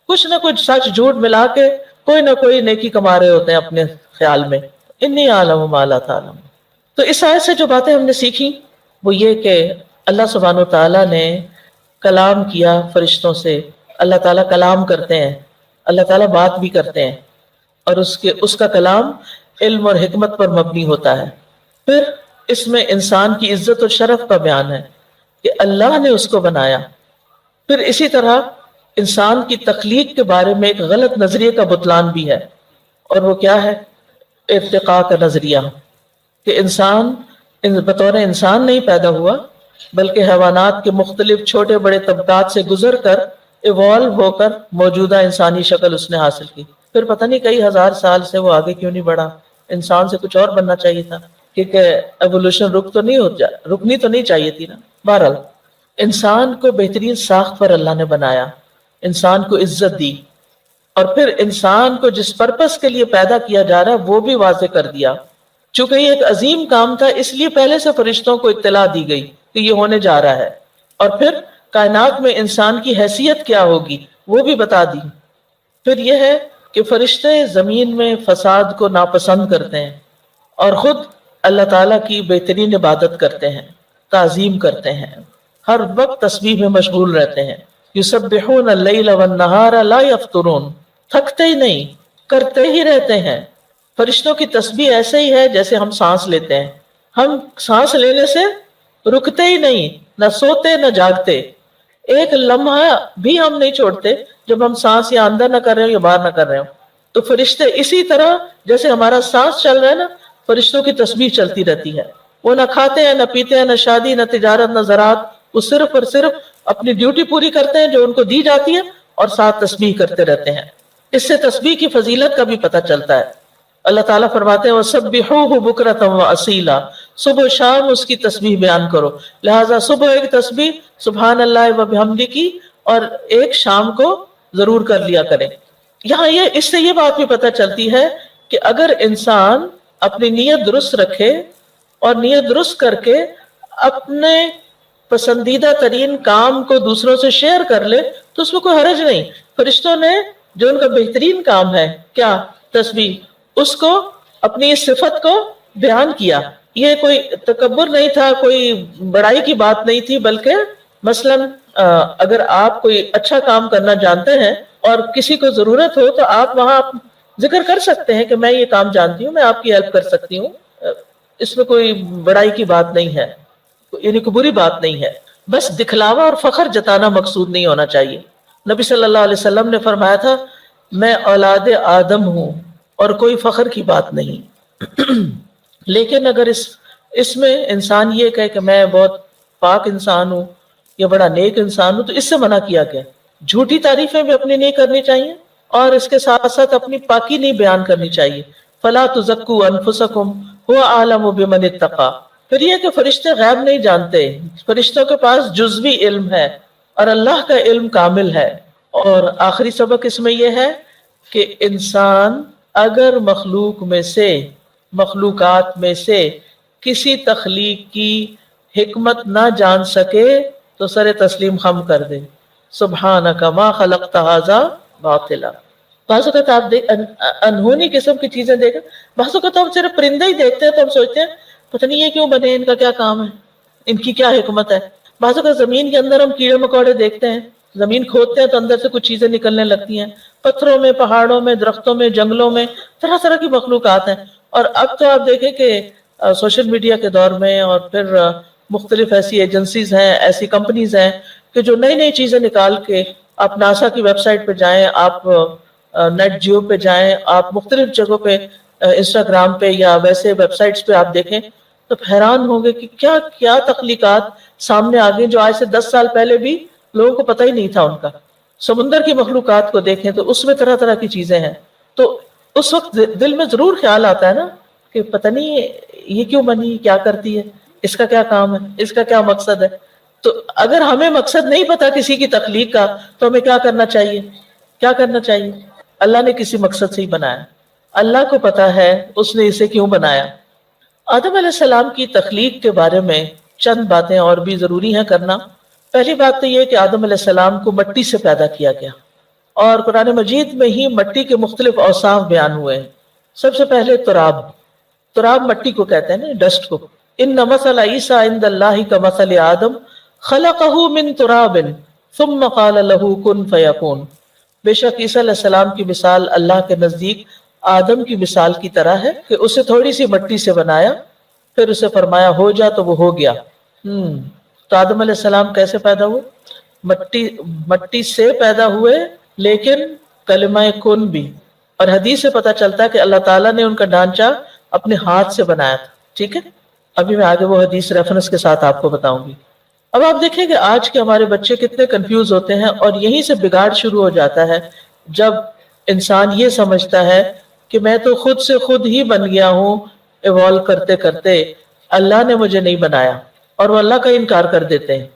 کچھ نہ کچھ سچ جھوٹ ملا کے کوئی نہ کوئی نیکی کما رہے ہوتے ہیں اپنے خیال میں۔ انی اعلم ما لا تعلم۔ تو اس آیت سے جو باتیں ہم نے سیکھی وہ یہ کہ اللہ سبحانہ وتعالیٰ نے کلام کیا فرشتوں سے، اللہ تعالیٰ کلام کرتے ہیں، اللہ تعالیٰ بات بھی کرتے ہیں، اور اس کا کلام علم اور حکمت پر مبنی ہوتا ہے۔ پھر اس میں انسان کی عزت اور شرف کا بیان ہے کہ اللہ نے اس کو بنایا۔ پھر اسی طرح انسان کی تخلیق کے بارے میں ایک غلط نظریے کا بطلان بھی ہے، اور وہ کیا ہے؟ ارتقاء کا نظریہ، کہ انسان بطور انسان نہیں پیدا ہوا بلکہ حیوانات کے مختلف چھوٹے بڑے طبقات سے گزر کر ایوالو ہو کر موجودہ انسانی شکل اس نے حاصل کی۔ پھر پتہ نہیں کئی ہزار سال سے وہ آگے کیوں نہیں بڑھا، انسان سے کچھ اور بننا چاہیے تھا، کیونکہ ایوولوشن رکنی تو نہیں چاہیے تھی نا۔ بہرحال انسان کو بہترین ساخت پر اللہ نے بنایا، انسان کو عزت دی، اور پھر انسان کو جس پرپس کے لیے پیدا کیا جا رہا ہے وہ بھی واضح کر دیا۔ چونکہ یہ ایک عظیم کام تھا اس لیے پہلے سے فرشتوں کو اطلاع دی گئی کہ یہ ہونے جا رہا ہے، اور پھر کائنات میں انسان کی حیثیت کیا ہوگی وہ بھی بتا دی۔ پھر یہ ہے کہ فرشتے زمین میں فساد کو ناپسند کرتے ہیں اور خود اللہ تعالیٰ کی بہترین عبادت کرتے ہیں، تعظیم کرتے ہیں، ہر وقت تسبیح میں مشغول رہتے ہیں۔ یسبحون اللیل والنہار لا یفترون، تھکتے ہی نہیں، کرتے ہی رہتے ہیں۔ فرشتوں کی تسبیح ایسے ہی ہے جیسے ہم سانس لیتے ہیں، ہم سانس لینے سے رکتے ہی نہیں، نہ سوتے نہ جاگتے، ایک لمحہ بھی ہم نہیں چھوڑتے جب ہم سانس یا اندر نہ کر رہے ہو یا باہر نہ کر رہے ہو۔ تو فرشتے اسی طرح جیسے ہمارا سانس چل رہا ہے نا، فرشتوں کی تسبیح چلتی رہتی ہے۔ وہ نہ کھاتے ہیں نہ پیتے ہیں، نہ شادی نہ تجارت نہ زراعت، وہ صرف اور صرف اپنی ڈیوٹی پوری کرتے ہیں جو ان کو دی جاتی ہے، اور ساتھ تسبیح کرتے رہتے ہیں۔ اس سے تسبیح کی فضیلت کا بھی پتہ چلتا ہے۔ اللہ تعالیٰ فرماتے ہیں وَسَبِّحُوهُ بُكْرَةً وَأَصِيلًا، صبح و شام اس کی تسبیح بیان کرو۔ لہٰذا صبح ایک تسبیح سبحان اللہ وبحمدہ کی، اور ایک شام کو ضرور کر لیا کریں۔ یہاں اس سے یہ بات بھی پتہ چلتی ہے کہ اگر انسان اپنی نیت درست رکھے اور نیت درست کر کے اپنے پسندیدہ ترین کام کو دوسروں سے شیئر کر لے تو اس میں کوئی حرج نہیں۔ فرشتوں نے جو ان کا بہترین کام ہے کیا؟ تسبیح، اس کو اپنی اس صفت کو بیان کیا۔ یہ کوئی تکبر نہیں تھا، کوئی بڑائی کی بات نہیں تھی، بلکہ مثلاً اگر آپ کوئی اچھا کام کرنا جانتے ہیں اور کسی کو ضرورت ہو تو آپ وہاں ذکر کر سکتے ہیں کہ میں یہ کام جانتی ہوں، میں آپ کی ہیلپ کر سکتی ہوں، اس میں کوئی بڑائی کی بات نہیں ہے، یعنی کوئی بری بات نہیں ہے۔ بس دکھلاوا اور فخر جتانا مقصود نہیں ہونا چاہیے۔ نبی صلی اللہ علیہ وسلم نے فرمایا تھا میں اولاد آدم ہوں اور کوئی فخر کی بات نہیں۔ لیکن اگر اس میں انسان یہ کہے کہ میں بہت پاک انسان ہوں یا بڑا نیک انسان ہوں تو اس سے منع کیا گیا۔ جھوٹی تعریفیں بھی اپنی نہیں کرنی چاہیے اور اس کے ساتھ ساتھ اپنی پاکی نہیں بیان کرنی چاہیے۔ فلا تزکوا انفسکم هو اعلم بمن اتقى۔ پھر یہ کہ فرشتے غیب نہیں جانتے، فرشتوں کے پاس جزوی علم ہے اور اللہ کا علم کامل ہے۔ اور آخری سبق اس میں یہ ہے کہ انسان اگر مخلوقات میں سے کسی تخلیق کی حکمت نہ جان سکے تو سر تسلیم خم کر دے، سبحانک ما خلقت ھذا باطلا۔ بعض اوقات آپ انہونی قسم کی چیزیں دیکھیں، بعض اوقات ہم صرف پرندے ہی دیکھتے ہیں تو ہم سوچتے ہیں پتہ نہیں یہ کیوں بنے، ان کا کیا کام ہے، ان کی کیا حکمت ہے۔ بعض اوقات زمین کے اندر ہم کیڑے مکوڑے دیکھتے ہیں، زمین کھودتے ہیں تو اندر سے کچھ چیزیں نکلنے لگتی ہیں، پتھروں میں، پہاڑوں میں، درختوں میں، جنگلوں میں طرح طرح کی مخلوقات ہیں۔ اور اب تو آپ دیکھیں کہ سوشل میڈیا کے دور میں، اور پھر مختلف ایسی ایجنسیز ہیں، ایسی کمپنیز ہیں کہ جو نئی نئی چیزیں نکال کے، آپ ناسا کی ویب سائٹ پہ جائیں، آپ نیٹ جیو پہ جائیں، آپ مختلف جگہوں پہ، انسٹاگرام پہ یا ویسے ویب سائٹس پہ آپ دیکھیں تو حیران ہوں گے کہ کیا کیا تخلیقات سامنے آ گئی جو آج سے 10 سال پہلے بھی لوگوں کو پتہ ہی نہیں تھا ان کا۔ سمندر کی مخلوقات کو دیکھیں تو اس میں طرح طرح کی چیزیں ہیں، تو اس وقت دل میں ضرور خیال آتا ہے نا کہ پتہ نہیں یہ کیوں بنی، کیا کرتی ہے، اس کا کیا کام ہے، اس کا کیا مقصد ہے۔ تو اگر ہمیں مقصد نہیں پتا کسی کی تخلیق کا تو ہمیں کیا کرنا چاہیے؟ کیا کرنا چاہیے؟ اللہ نے کسی مقصد سے ہی بنایا، اللہ کو پتا ہے اس نے اسے کیوں بنایا۔ آدم علیہ السلام کی تخلیق کے بارے میں چند باتیں اور بھی ضروری ہیں کرنا۔ پہلی بات تو یہ کہ آدم علیہ السلام کو مٹی سے پیدا کیا گیا، اور قرآن مجید میں ہی مٹی کے مختلف اوصاف بیان ہوئے ہیں۔ سب سے پہلے تراب، تراب مٹی کو کہتے ہیں نا، ڈسٹ کو۔ ان مثل عیسیٰ عند اللہ کمثل آدم خلقہ من تراب ثم قال له کن فیکون۔ بے شک عیسیٰ علیہ السلام کی مثال اللہ کے نزدیک آدم کی مثال کی طرح ہے کہ اسے تھوڑی سی مٹی سے بنایا، پھر اسے فرمایا ہو جا تو وہ ہو گیا۔ تو آدم علیہ السلام کیسے پیدا ہوئے؟ مٹی سے پیدا ہوئے، لیکن کلمہ کن بھی، اور حدیث سے پتہ چلتا ہے کہ اللہ تعالیٰ نے ان کا ڈھانچہ اپنے ہاتھ سے بنایا تھا۔ ٹھیک ہے، ابھی میں آگے وہ حدیث ریفرنس کے ساتھ آپ کو بتاؤں گی۔ اب آپ دیکھیں کہ آج کے ہمارے بچے کتنے کنفیوز ہوتے ہیں، اور یہیں سے بگاڑ شروع ہو جاتا ہے جب انسان یہ سمجھتا ہے کہ میں تو خود سے خود ہی بن گیا ہوں، ایوالو کرتے کرتے، اللہ نے مجھے نہیں بنایا، اور وہ اللہ کا انکار کر دیتے ہیں۔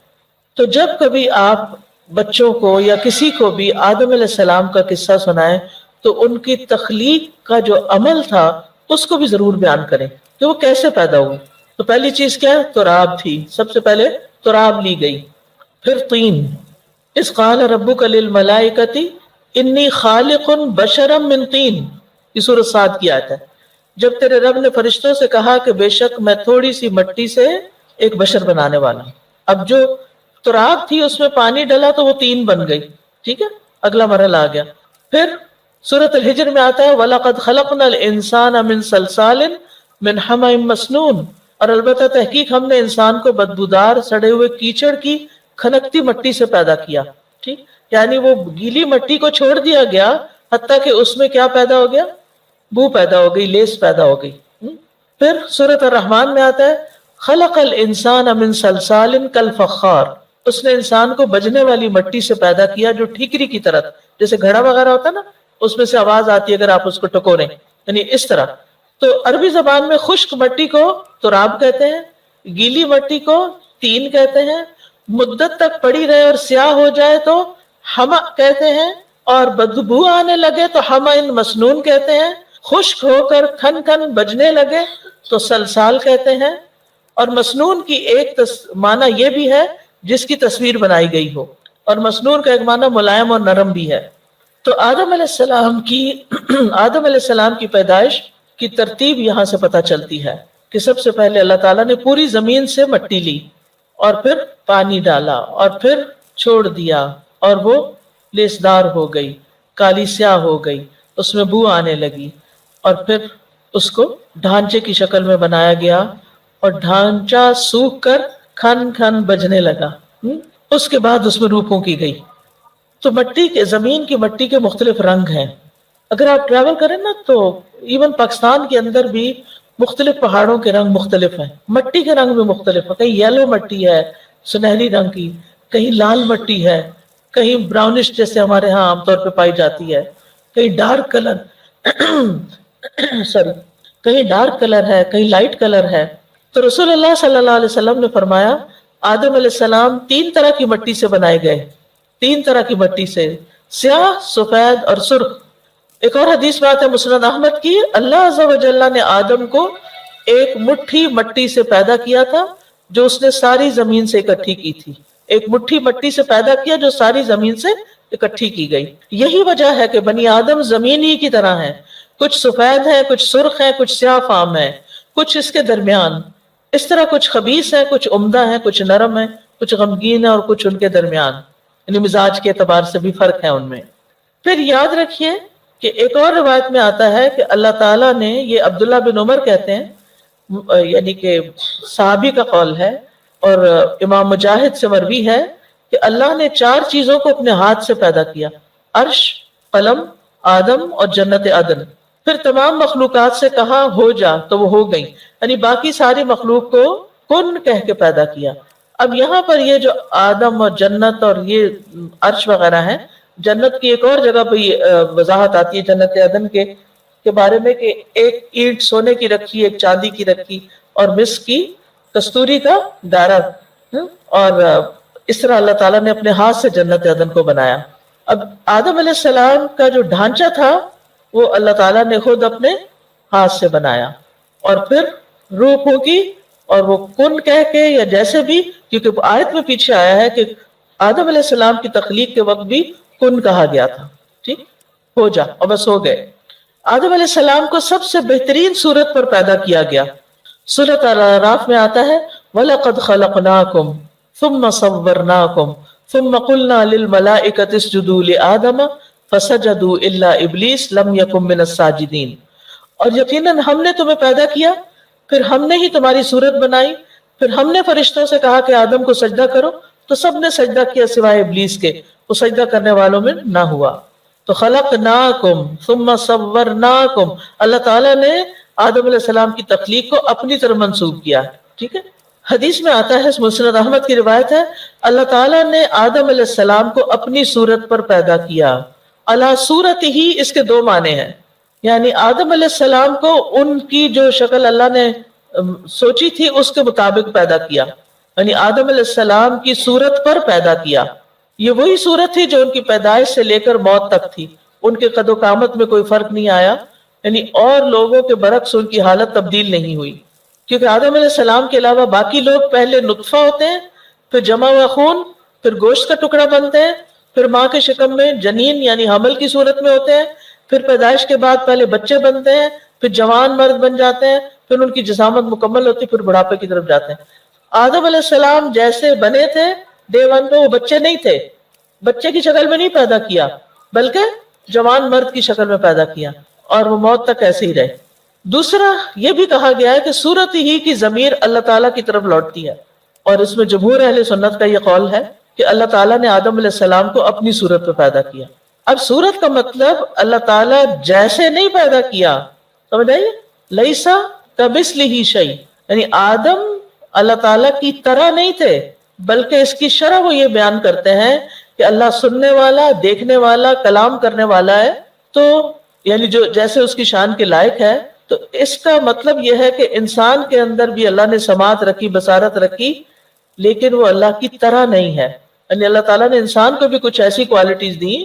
تو جب کبھی آپ بچوں کو یا کسی کو بھی آدم علیہ السلام کا قصہ سنائیں تو ان کی تخلیق کا جو عمل تھا اس کو بھی ضرور بیان کریں کہ وہ کیسے پیدا ہوئے۔ تو پہلی چیز کیا ہے؟ تراب تھی، سب سے پہلے تراب لی گئی، پھر طین۔ اذ قال ربک للملائکۃ انی خالق بشرا من طین، یہ سورۃ صاد کی آیت ہے۔ جب تیرے رب نے فرشتوں سے کہا کہ بے شک میں تھوڑی سی مٹی سے ایک بشر بنانے والا ہوں۔ اب جو تراب تھی اس میں پانی ڈلا تو وہ طین بن گئی۔ ٹھیک ہے، اگلا مرحلہ آ گیا۔ پھر سورۃ الحجر میں آتا ہے وَلَقَدْ خَلَقْنَا الْإِنسَانَ مِنْ صَلْصَالٍ مِنْ حَمَإٍ مَسْنُونٍ، اور البتہ تحقیق ہم نے انسان کو بدبودار سڑے ہوئے کیچڑ کی کھنکتی مٹی سے پیدا کیا۔ ٹھیک، یعنی وہ گیلی مٹی کو چھوڑ دیا گیا، حتیٰ کہ اس میں کیا پیدا ہو گیا؟ بو پیدا ہو گئی، لیس پیدا ہو گئی۔ پھر سورۃ الرحمن میں آتا ہے خلق الانسان من صلصال کالفخار، اس نے انسان کو بجنے والی مٹی سے پیدا کیا جو ٹھیکری کی طرح، جیسے گھڑا وغیرہ ہوتا ہے نا، اس میں سے آواز آتی ہے اگر آپ اس کو ٹکوریں، یعنی اس طرح۔ تو عربی زبان میں خشک مٹی کو تراب کہتے ہیں، گیلی مٹی کو طین کہتے ہیں، مدت تک پڑی رہے اور سیاہ ہو جائے تو حما کہتے ہیں، اور بدبو آنے لگے تو حمأ مسنون کہتے ہیں، خشک ہو کر کھن کھن بجنے لگے تو سلسال کہتے ہیں، اور مسنون کی ایک معنی یہ بھی ہے جس کی تصویر بنائی گئی ہو، اور مسنون کا ایک معنی ملائم اور نرم بھی ہے۔ تو آدم علیہ السلام کی پیدائش کی ترتیب یہاں سے پتہ چلتی ہے کہ سب سے پہلے اللہ تعالیٰ نے پوری زمین سے مٹی لی، اور پھر پانی ڈالا، اور پھر چھوڑ دیا، اور وہ لیسدار ہو گئی، کالی سیاہ ہو گئی، اس میں بو آنے لگی، اور پھر اس کو ڈھانچے کی شکل میں بنایا گیا، اور ڈھانچہ سوکھ کر کھن کھن بجنے لگا۔ اس کے بعد اس میں روح پھونکی گئی۔ تو مٹی کے، زمین کی مٹی کے مختلف رنگ ہیں۔ اگر آپ ٹریول کریں نا تو ایون پاکستان کے اندر بھی مختلف پہاڑوں کے رنگ مختلف ہیں، مٹی کے رنگ بھی مختلف ہیں، کہیں یلو مٹی ہے سنہری رنگ کی، کہیں لال مٹی ہے، کہیں براؤنش جیسے ہمارے ہاں عام طور پہ پائی جاتی ہے، کہیں ڈارک کلر کہیں ڈارک کلر ہے، کہیں لائٹ کلر ہے۔ تو رسول اللہ صلی اللہ علیہ وسلم نے فرمایا آدم علیہ السلام 3 طرح کی مٹی سے بنائے گئے، 3 طرح کی مٹی سے، سیاہ، سفید اور سرخ۔ ایک اور حدیث بات ہے مسند احمد کی، اللہ عز و جل نے آدم کو ایک مٹھی مٹی سے پیدا کیا تھا جو اس نے ساری زمین سے اکٹھی کی تھی، ایک مٹھی مٹی سے پیدا کیا جو ساری زمین سے اکٹھی کی گئی. یہی وجہ ہے کہ بنی آدم زمین ہی کی طرح ہیں، کچھ سفید ہیں، کچھ سرخ ہیں، کچھ سیاہ فام ہیں، کچھ اس کے درمیان. اس طرح کچھ خبیث ہیں، کچھ عمدہ ہیں، کچھ نرم ہیں، کچھ غمگین ہیں اور کچھ ان کے درمیان، یعنی مزاج کے اعتبار سے بھی فرق ہے ان میں. پھر یاد رکھیے کہ ایک اور روایت میں آتا ہے کہ اللہ تعالیٰ نے، یہ عبداللہ بن عمر کہتے ہیں، یعنی کہ صحابی کا قول ہے اور امام مجاہد سے مروی ہے کہ اللہ نے 4 چیزوں کو اپنے ہاتھ سے پیدا کیا: عرش، قلم، آدم اور جنت عدن. پھر تمام مخلوقات سے کہا ہو جا تو وہ ہو گئی، یعنی باقی ساری مخلوق کو کن کہہ کے پیدا کیا. اب یہاں پر یہ جو آدم اور جنت اور یہ عرش وغیرہ ہیں، جنت کی ایک اور جگہ پہ یہ وضاحت آتی ہے جنت عدن کے بارے میں کہ ایک اینٹ سونے کی رکھی، ایک چاندی کی رکھی اور مسک کی کستوری کا دارا، اور اس طرح اللہ تعالیٰ نے اپنے ہاتھ سے جنت عدن کو بنایا. اب آدم علیہ السلام کا جو ڈھانچہ تھا وہ اللہ تعالیٰ نے خود اپنے ہاتھ سے بنایا اور پھر روح پھونکی اور وہ کن کہہ کے یا جیسے بھی، کیونکہ آیت میں پیچھے آیا ہے کہ آدم علیہ السلام کی تخلیق کے وقت بھی کن کہا گیا تھا، ٹھیک، ہو جا، اور بس ہو گئے. آدم علیہ السلام کو سب سے بہترین صورت پر پیدا کیا گیا. سورۃ الاعراف میں آتا ہے وَلَقَدْ خَلَقْنَاكُمْ ثُمَّ صَوَّرْنَاكُمْ ثُمَّ قُلْنَا لِلْمَلَائِكَةِ اسْجُدُوا لِآدَمَ فَسَجَدُوا إِلَّا إِبْلِيسَ لَمْ يَكُنْ مِنَ السَّاجِدِينَ. اور یقیناً ہم نے تمہیں پیدا کیا، پھر ہم نے ہی تمہاری صورت بنائی، پھر ہم نے فرشتوں سے کہا کہ آدم کو سجدہ کرو، تو سب نے سجدہ کیا سوائے ابلیس کے، وہ سجدہ کرنے والوں میں نہ ہوا. تو خلقناکم ثم صورناکم، اللہ تعالیٰ نے آدم علیہ السلام کی تخلیق کو اپنی طرف منسوب کیا، ٹھیک ہے. حدیث میں آتا ہے، مسند احمد کی روایت ہے، اللہ تعالیٰ نے آدم علیہ السلام کو اپنی صورت پر پیدا کیا. اللہ صورت ہی، اس کے 2 معنی ہیں، یعنی آدم علیہ السلام کو ان کی جو شکل اللہ نے سوچی تھی اس کے مطابق پیدا کیا، یعنی آدم علیہ السلام کی صورت پر پیدا کیا. یہ وہی صورت تھی جو ان کی پیدائش سے لے کر موت تک تھی، ان کے قد و قامت میں کوئی فرق نہیں آیا، یعنی اور لوگوں کے برعکس ان کی حالت تبدیل نہیں ہوئی، کیونکہ آدم علیہ السلام کے علاوہ باقی لوگ پہلے نطفہ ہوتے ہیں، پھر جمع ہوا خون، پھر گوشت کا ٹکڑا بنتے ہیں، پھر ماں کے شکم میں جنین یعنی حمل کی صورت میں ہوتے ہیں، پھر پیدائش کے بعد پہلے بچے بنتے ہیں، پھر جوان مرد بن جاتے ہیں، پھر ان کی جسامت مکمل ہوتی ہے، پھر بڑھاپے کی طرف جاتے ہیں. آدم علیہ السلام جیسے بنے تھے ڈے 1 پہ، وہ بچے نہیں تھے، بچے کی شکل میں نہیں پیدا کیا بلکہ جوان مرد کی شکل میں پیدا کیا، اور وہ موت تک ایسے ہی رہے. دوسرا یہ بھی کہا گیا ہے کہ صورت ہی کی ضمیر اللہ تعالیٰ کی طرف لوٹتی ہے، اور اس میں جمہور اہل سنت کا یہ قول ہے کہ اللہ تعالیٰ نے آدم علیہ السلام کو اپنی صورت پہ پیدا کیا. اب صورت کا مطلب اللہ تعالیٰ جیسے نہیں پیدا کیا، سمجھ آئیے، لیسا کمثلہ شیء، یعنی آدم اللہ تعالیٰ کی طرح نہیں تھے، بلکہ اس کی شرح وہ یہ بیان کرتے ہیں کہ اللہ سننے والا، دیکھنے والا، کلام کرنے والا ہے، تو یعنی جو جیسے اس کی شان کے لائق ہے. تو اس کا مطلب یہ ہے کہ انسان کے اندر بھی اللہ نے سماعت رکھی، بصارت رکھی، لیکن وہ اللہ کی طرح نہیں ہے، یعنی اللہ تعالیٰ نے انسان کو بھی کچھ ایسی کوالٹیز دی،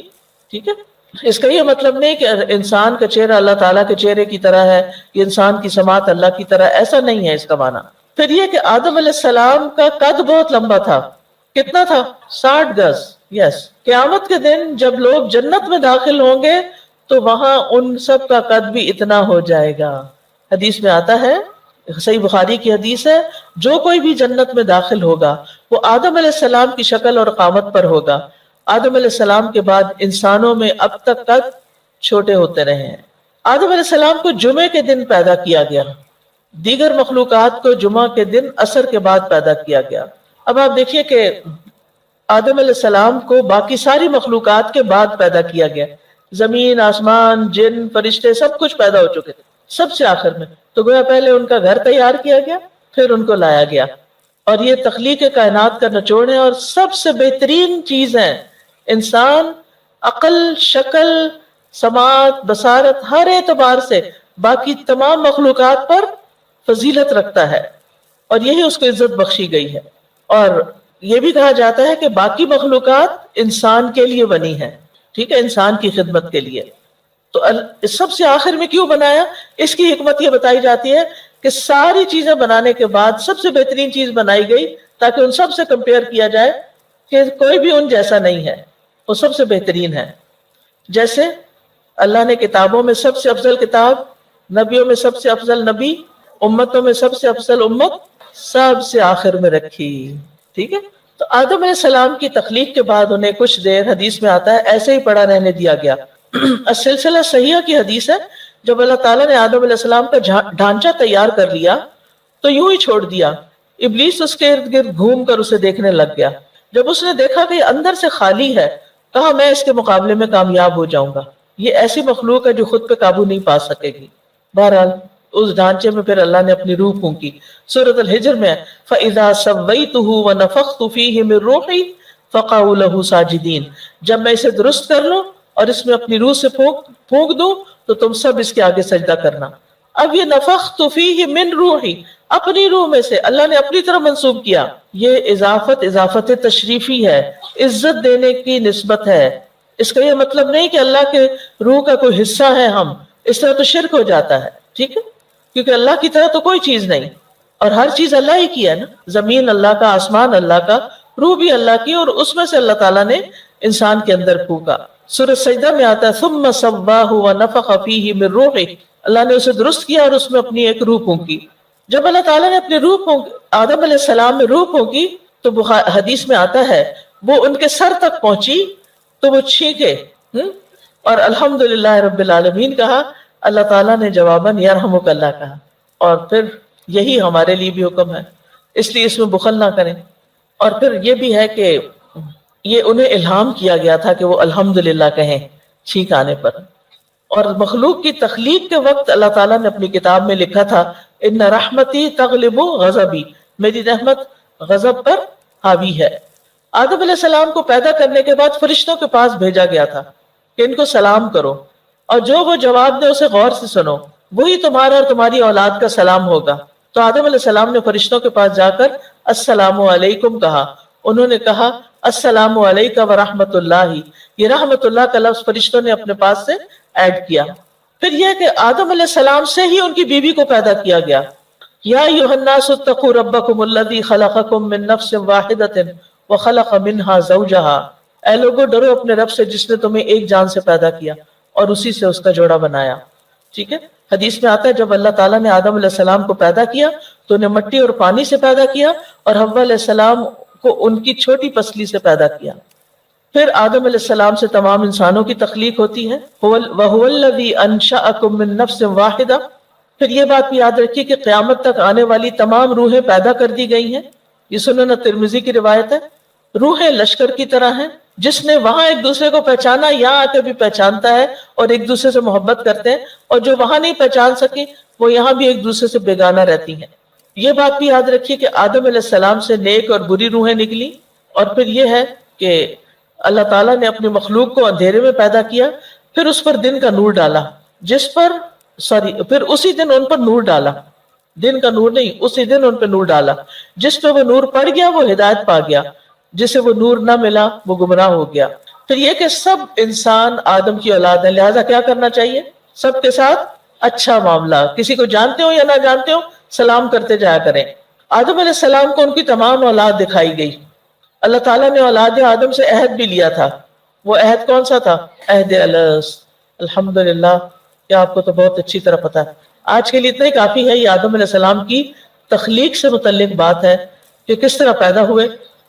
ٹھیک ہے. اس کا یہ مطلب نہیں کہ انسان کا چہرہ اللہ تعالیٰ کے چہرے کی طرح ہے، کہ انسان کی سماعت اللہ کی طرح، ایسا نہیں ہے اس کا معنی. پھر یہ کہ آدم علیہ السلام کا قد بہت لمبا تھا، کتنا تھا؟ 60 گز. یس، قیامت کے دن جب لوگ جنت میں داخل ہوں گے تو وہاں ان سب کا قد بھی اتنا ہو جائے گا. حدیث میں آتا ہے، صحیح بخاری کی حدیث ہے، جو کوئی بھی جنت میں داخل ہوگا وہ آدم علیہ السلام کی شکل اور قامت پر ہوگا. آدم علیہ السلام کے بعد انسانوں میں اب تک قد چھوٹے ہوتے رہے ہیں. آدم علیہ السلام کو جمعے کے دن پیدا کیا گیا، دیگر مخلوقات کو جمعہ کے دن عصر کے بعد پیدا کیا گیا. اب آپ دیکھیے کہ آدم علیہ السلام کو باقی ساری مخلوقات کے بعد پیدا کیا گیا، زمین، آسمان، جن، فرشتے سب کچھ پیدا ہو چکے تھے سب سے آخر میں. تو گویا پہلے ان کا گھر تیار کیا گیا، پھر ان کو لایا گیا. اور یہ تخلیق کائنات کا نچوڑ ہے اور سب سے بہترین چیز ہے. انسان عقل، شکل، سماعت، بصارت، ہر اعتبار سے باقی تمام مخلوقات پر فضیلت رکھتا ہے، اور یہی اس کو عزت بخشی گئی ہے. اور یہ بھی کہا جاتا ہے کہ باقی مخلوقات انسان کے لیے بنی ہے، ٹھیک ہے، انسان کی خدمت کے لیے. تو سب سے آخر میں کیوں بنایا؟ اس کی حکمت یہ بتائی جاتی ہے کہ ساری چیزیں بنانے کے بعد سب سے بہترین چیز بنائی گئی تاکہ ان سب سے کمپیئر کیا جائے کہ کوئی بھی ان جیسا نہیں ہے، وہ سب سے بہترین ہے. جیسے اللہ نے کتابوں میں سب سے افضل کتاب، نبیوں میں سب سے افضل نبی، امتوں میں سب سے افضل امت سب سے آخر میں رکھی. ٹھیک ہے. تو آدم علیہ السلام کی تخلیق کے بعد انہیں کچھ دیر، حدیث میں آتا ہے، ایسے ہی پڑا رہنے دیا گیا. السلسلہ صحیحہ کی حدیث ہے، جب اللہ تعالیٰ نے آدم علیہ السلام کا ڈھانچہ تیار کر لیا تو یوں ہی چھوڑ دیا. ابلیس اس کے ارد گرد گھوم کر اسے دیکھنے لگ گیا. جب اس نے دیکھا کہ یہ اندر سے خالی ہے، کہا میں اس کے مقابلے میں کامیاب ہو جاؤں گا. یہ ایسی مخلوق ہے جو خود پہ قابو نہیں پا سکے گی. بہرحال اس ڈھانچے میں پھر اللہ نے اپنی روح پھونکی. سورۃ الحجر میں فَإِذَا سَوَّيْتُهُ وَنَفَخْتُ فِيهِ مِن رُوحِي فَقَعُوا لَهُ سَاجِدِينَ. جب میں اسے درست کر لوں اور اس میں اپنی روح سے پھونک دوں تو تم سب اس کے آگے سجدہ کرنا. اب یہ نفخت فیہ من روحی، اپنی روح میں سے اللہ نے اپنی طرف منسوب کیا. یہ اضافت تشریفی ہے، عزت دینے کی نسبت ہے. اس کا یہ مطلب نہیں کہ اللہ کے روح کا کوئی حصہ ہے ہم، اس طرح تو شرک ہو جاتا ہے. ٹھیک ہے، کیونکہ اللہ کی طرح تو کوئی چیز نہیں، اور ہر چیز اللہ ہی کی ہے نا. زمین اللہ کا، آسمان اللہ کا، روح بھی اللہ کی، اور اس میں سے اللہ تعالیٰ نے انسان کے اندر پھونکا. سورہ سجدہ میں آتا ہے ثم سواہ ونفخ فیہ من روحہ، اللہ نے اسے درست کیا اور اس میں اپنی ایک روح پھونکی. جب اللہ تعالیٰ نے اپنی روح آدم علیہ السلام میں روح پھونکی تو حدیث میں آتا ہے وہ ان کے سر تک پہنچی تو وہ چھینکے اور الحمدللہ رب العالمین کہا. اللہ تعالیٰ نے جواباً یرحمک اللہ کہا. اور پھر یہی ہمارے لیے بھی حکم ہے، اس لیے اس میں بخل نہ کریں. اور پھر یہ بھی ہے کہ یہ انہیں الہام کیا گیا تھا کہ وہ الحمدللہ کہیں چھینک آنے پر. اور مخلوق کی تخلیق کے وقت اللہ تعالیٰ نے اپنی کتاب میں لکھا تھا ان رحمتی تغلب غضبی، میری رحمت غضب پر حاوی ہے. آدم علیہ السلام کو پیدا کرنے کے بعد فرشتوں کے پاس بھیجا گیا تھا کہ ان کو سلام کرو، اور جو وہ جواب دے اسے غور سے سنو، وہی تمہارا اور تمہاری اولاد کا سلام ہوگا. تو آدم علیہ السلام نے فرشتوں کے پاس جا کر السلام علیکم کہا. انہوں نے کہا السلام علیکہ ورحمۃ اللہ. یہ رحمت اللہ کا لفظ فرشتوں نے اپنے پاس سے ایڈ کیا. پھر یہ کہ آدم علیہ السلام سے ہی ان کی بیوی کو پیدا کیا گیا. یا ایھا الناس اتقوا ربکم الذی خلقکم من نفس واحدۃ وخلق منها زوجہا. اے لوگو ڈرو اپنے رب سے جس نے تمہیں ایک جان سے پیدا کیا اور اسی سے اس کا جوڑا بنایا. ٹھیک ہے. حدیث میں آتا ہے جب اللہ تعالیٰ نے آدم علیہ السلام کو پیدا کیا تو انہیں مٹی اور پانی سے پیدا کیا اور حوا علیہ السلام کو ان کی چھوٹی پسلی سے پیدا کیا. پھر آدم علیہ السلام سے تمام انسانوں کی تخلیق ہوتی ہے. وَهُوَ الَّذِي أَنشَأَكُم مِّن نَّفْسٍ وَاحِدَةٍ. پھر یہ بات بھی یاد رکھیے کہ قیامت تک آنے والی تمام روحیں پیدا کر دی گئی ہیں. یہ سنن ترمذی کی روایت ہے. روحیں لشکر کی طرح ہیں، جس نے وہاں ایک دوسرے کو پہچانا یہاں آ کے بھی پہچانتا ہے اور ایک دوسرے سے محبت کرتے ہیں، اور جو وہاں نہیں پہچان سکی وہ یہاں بھی ایک دوسرے سے بیگانہ رہتی ہیں. یہ بات بھی یاد رکھیے کہ آدم علیہ السلام سے نیک اور بری روحیں نکلی. اور پھر یہ ہے کہ اللہ تعالیٰ نے اپنی مخلوق کو اندھیرے میں پیدا کیا، پھر اس پر دن کا نور ڈالا، پھر اسی دن ان پر نور ڈالا. دن کا نور نہیں، اسی دن ان پہ نور ڈالا. جس پہ وہ نور پڑ گیا وہ ہدایت پا گیا، جسے وہ نور نہ ملا وہ گمراہ ہو گیا. پھر یہ کہ سب انسان آدم کی اولاد ہے، لہٰذا کیا کرنا چاہیے؟ سب کے ساتھ اچھا معاملہ، کسی کو جانتے ہو یا نہ جانتے ہو سلام کرتے جایا کریں. آدم علیہ السلام کو ان کی تمام اولاد دکھائی گئی. اللہ تعالیٰ نے اولاد آدم سے عہد بھی لیا تھا. وہ عہد کون سا تھا؟ عہد الست. الحمدللہ کہ آپ کو تو بہت اچھی طرح پتا ہے. آج کے لیے اتنا ہی کافی ہے. یہ آدم علیہ السلام کی تخلیق سے متعلق بات ہے کہ کس طرح پیدا ہوئے.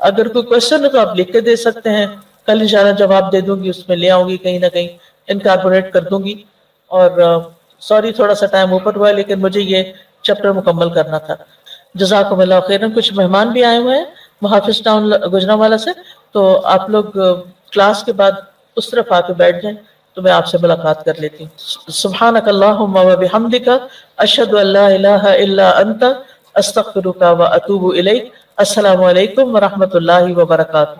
اگر کوئی کوشچن ہے تو آپ لکھ کے دے سکتے ہیں، کل انشاءاللہ جواب دے دوں گی، اس میں لے آؤں گی، کہیں نہ کہیں انکارپوریٹ کر دوں گی. اور سوری تھوڑا سا ٹائم اوپر ہوا ہے، لیکن مجھے یہ چیپٹر مکمل کرنا تھا. جزاکم اللہ خیرا. کچھ مہمان بھی آئے ہوئے ہیں محافظ ٹاؤن گوجرانوالہ سے، تو آپ لوگ کلاس کے بعد اس طرف آ کے بیٹھ جائیں تو میں آپ سے ملاقات کر لیتی ہوں. سبحانک اللہم و بحمدک اشہد ان لا الہ الا انت استغفرک و اتوب الیک. السلام علیکم ورحمۃ اللہ وبرکاتہ.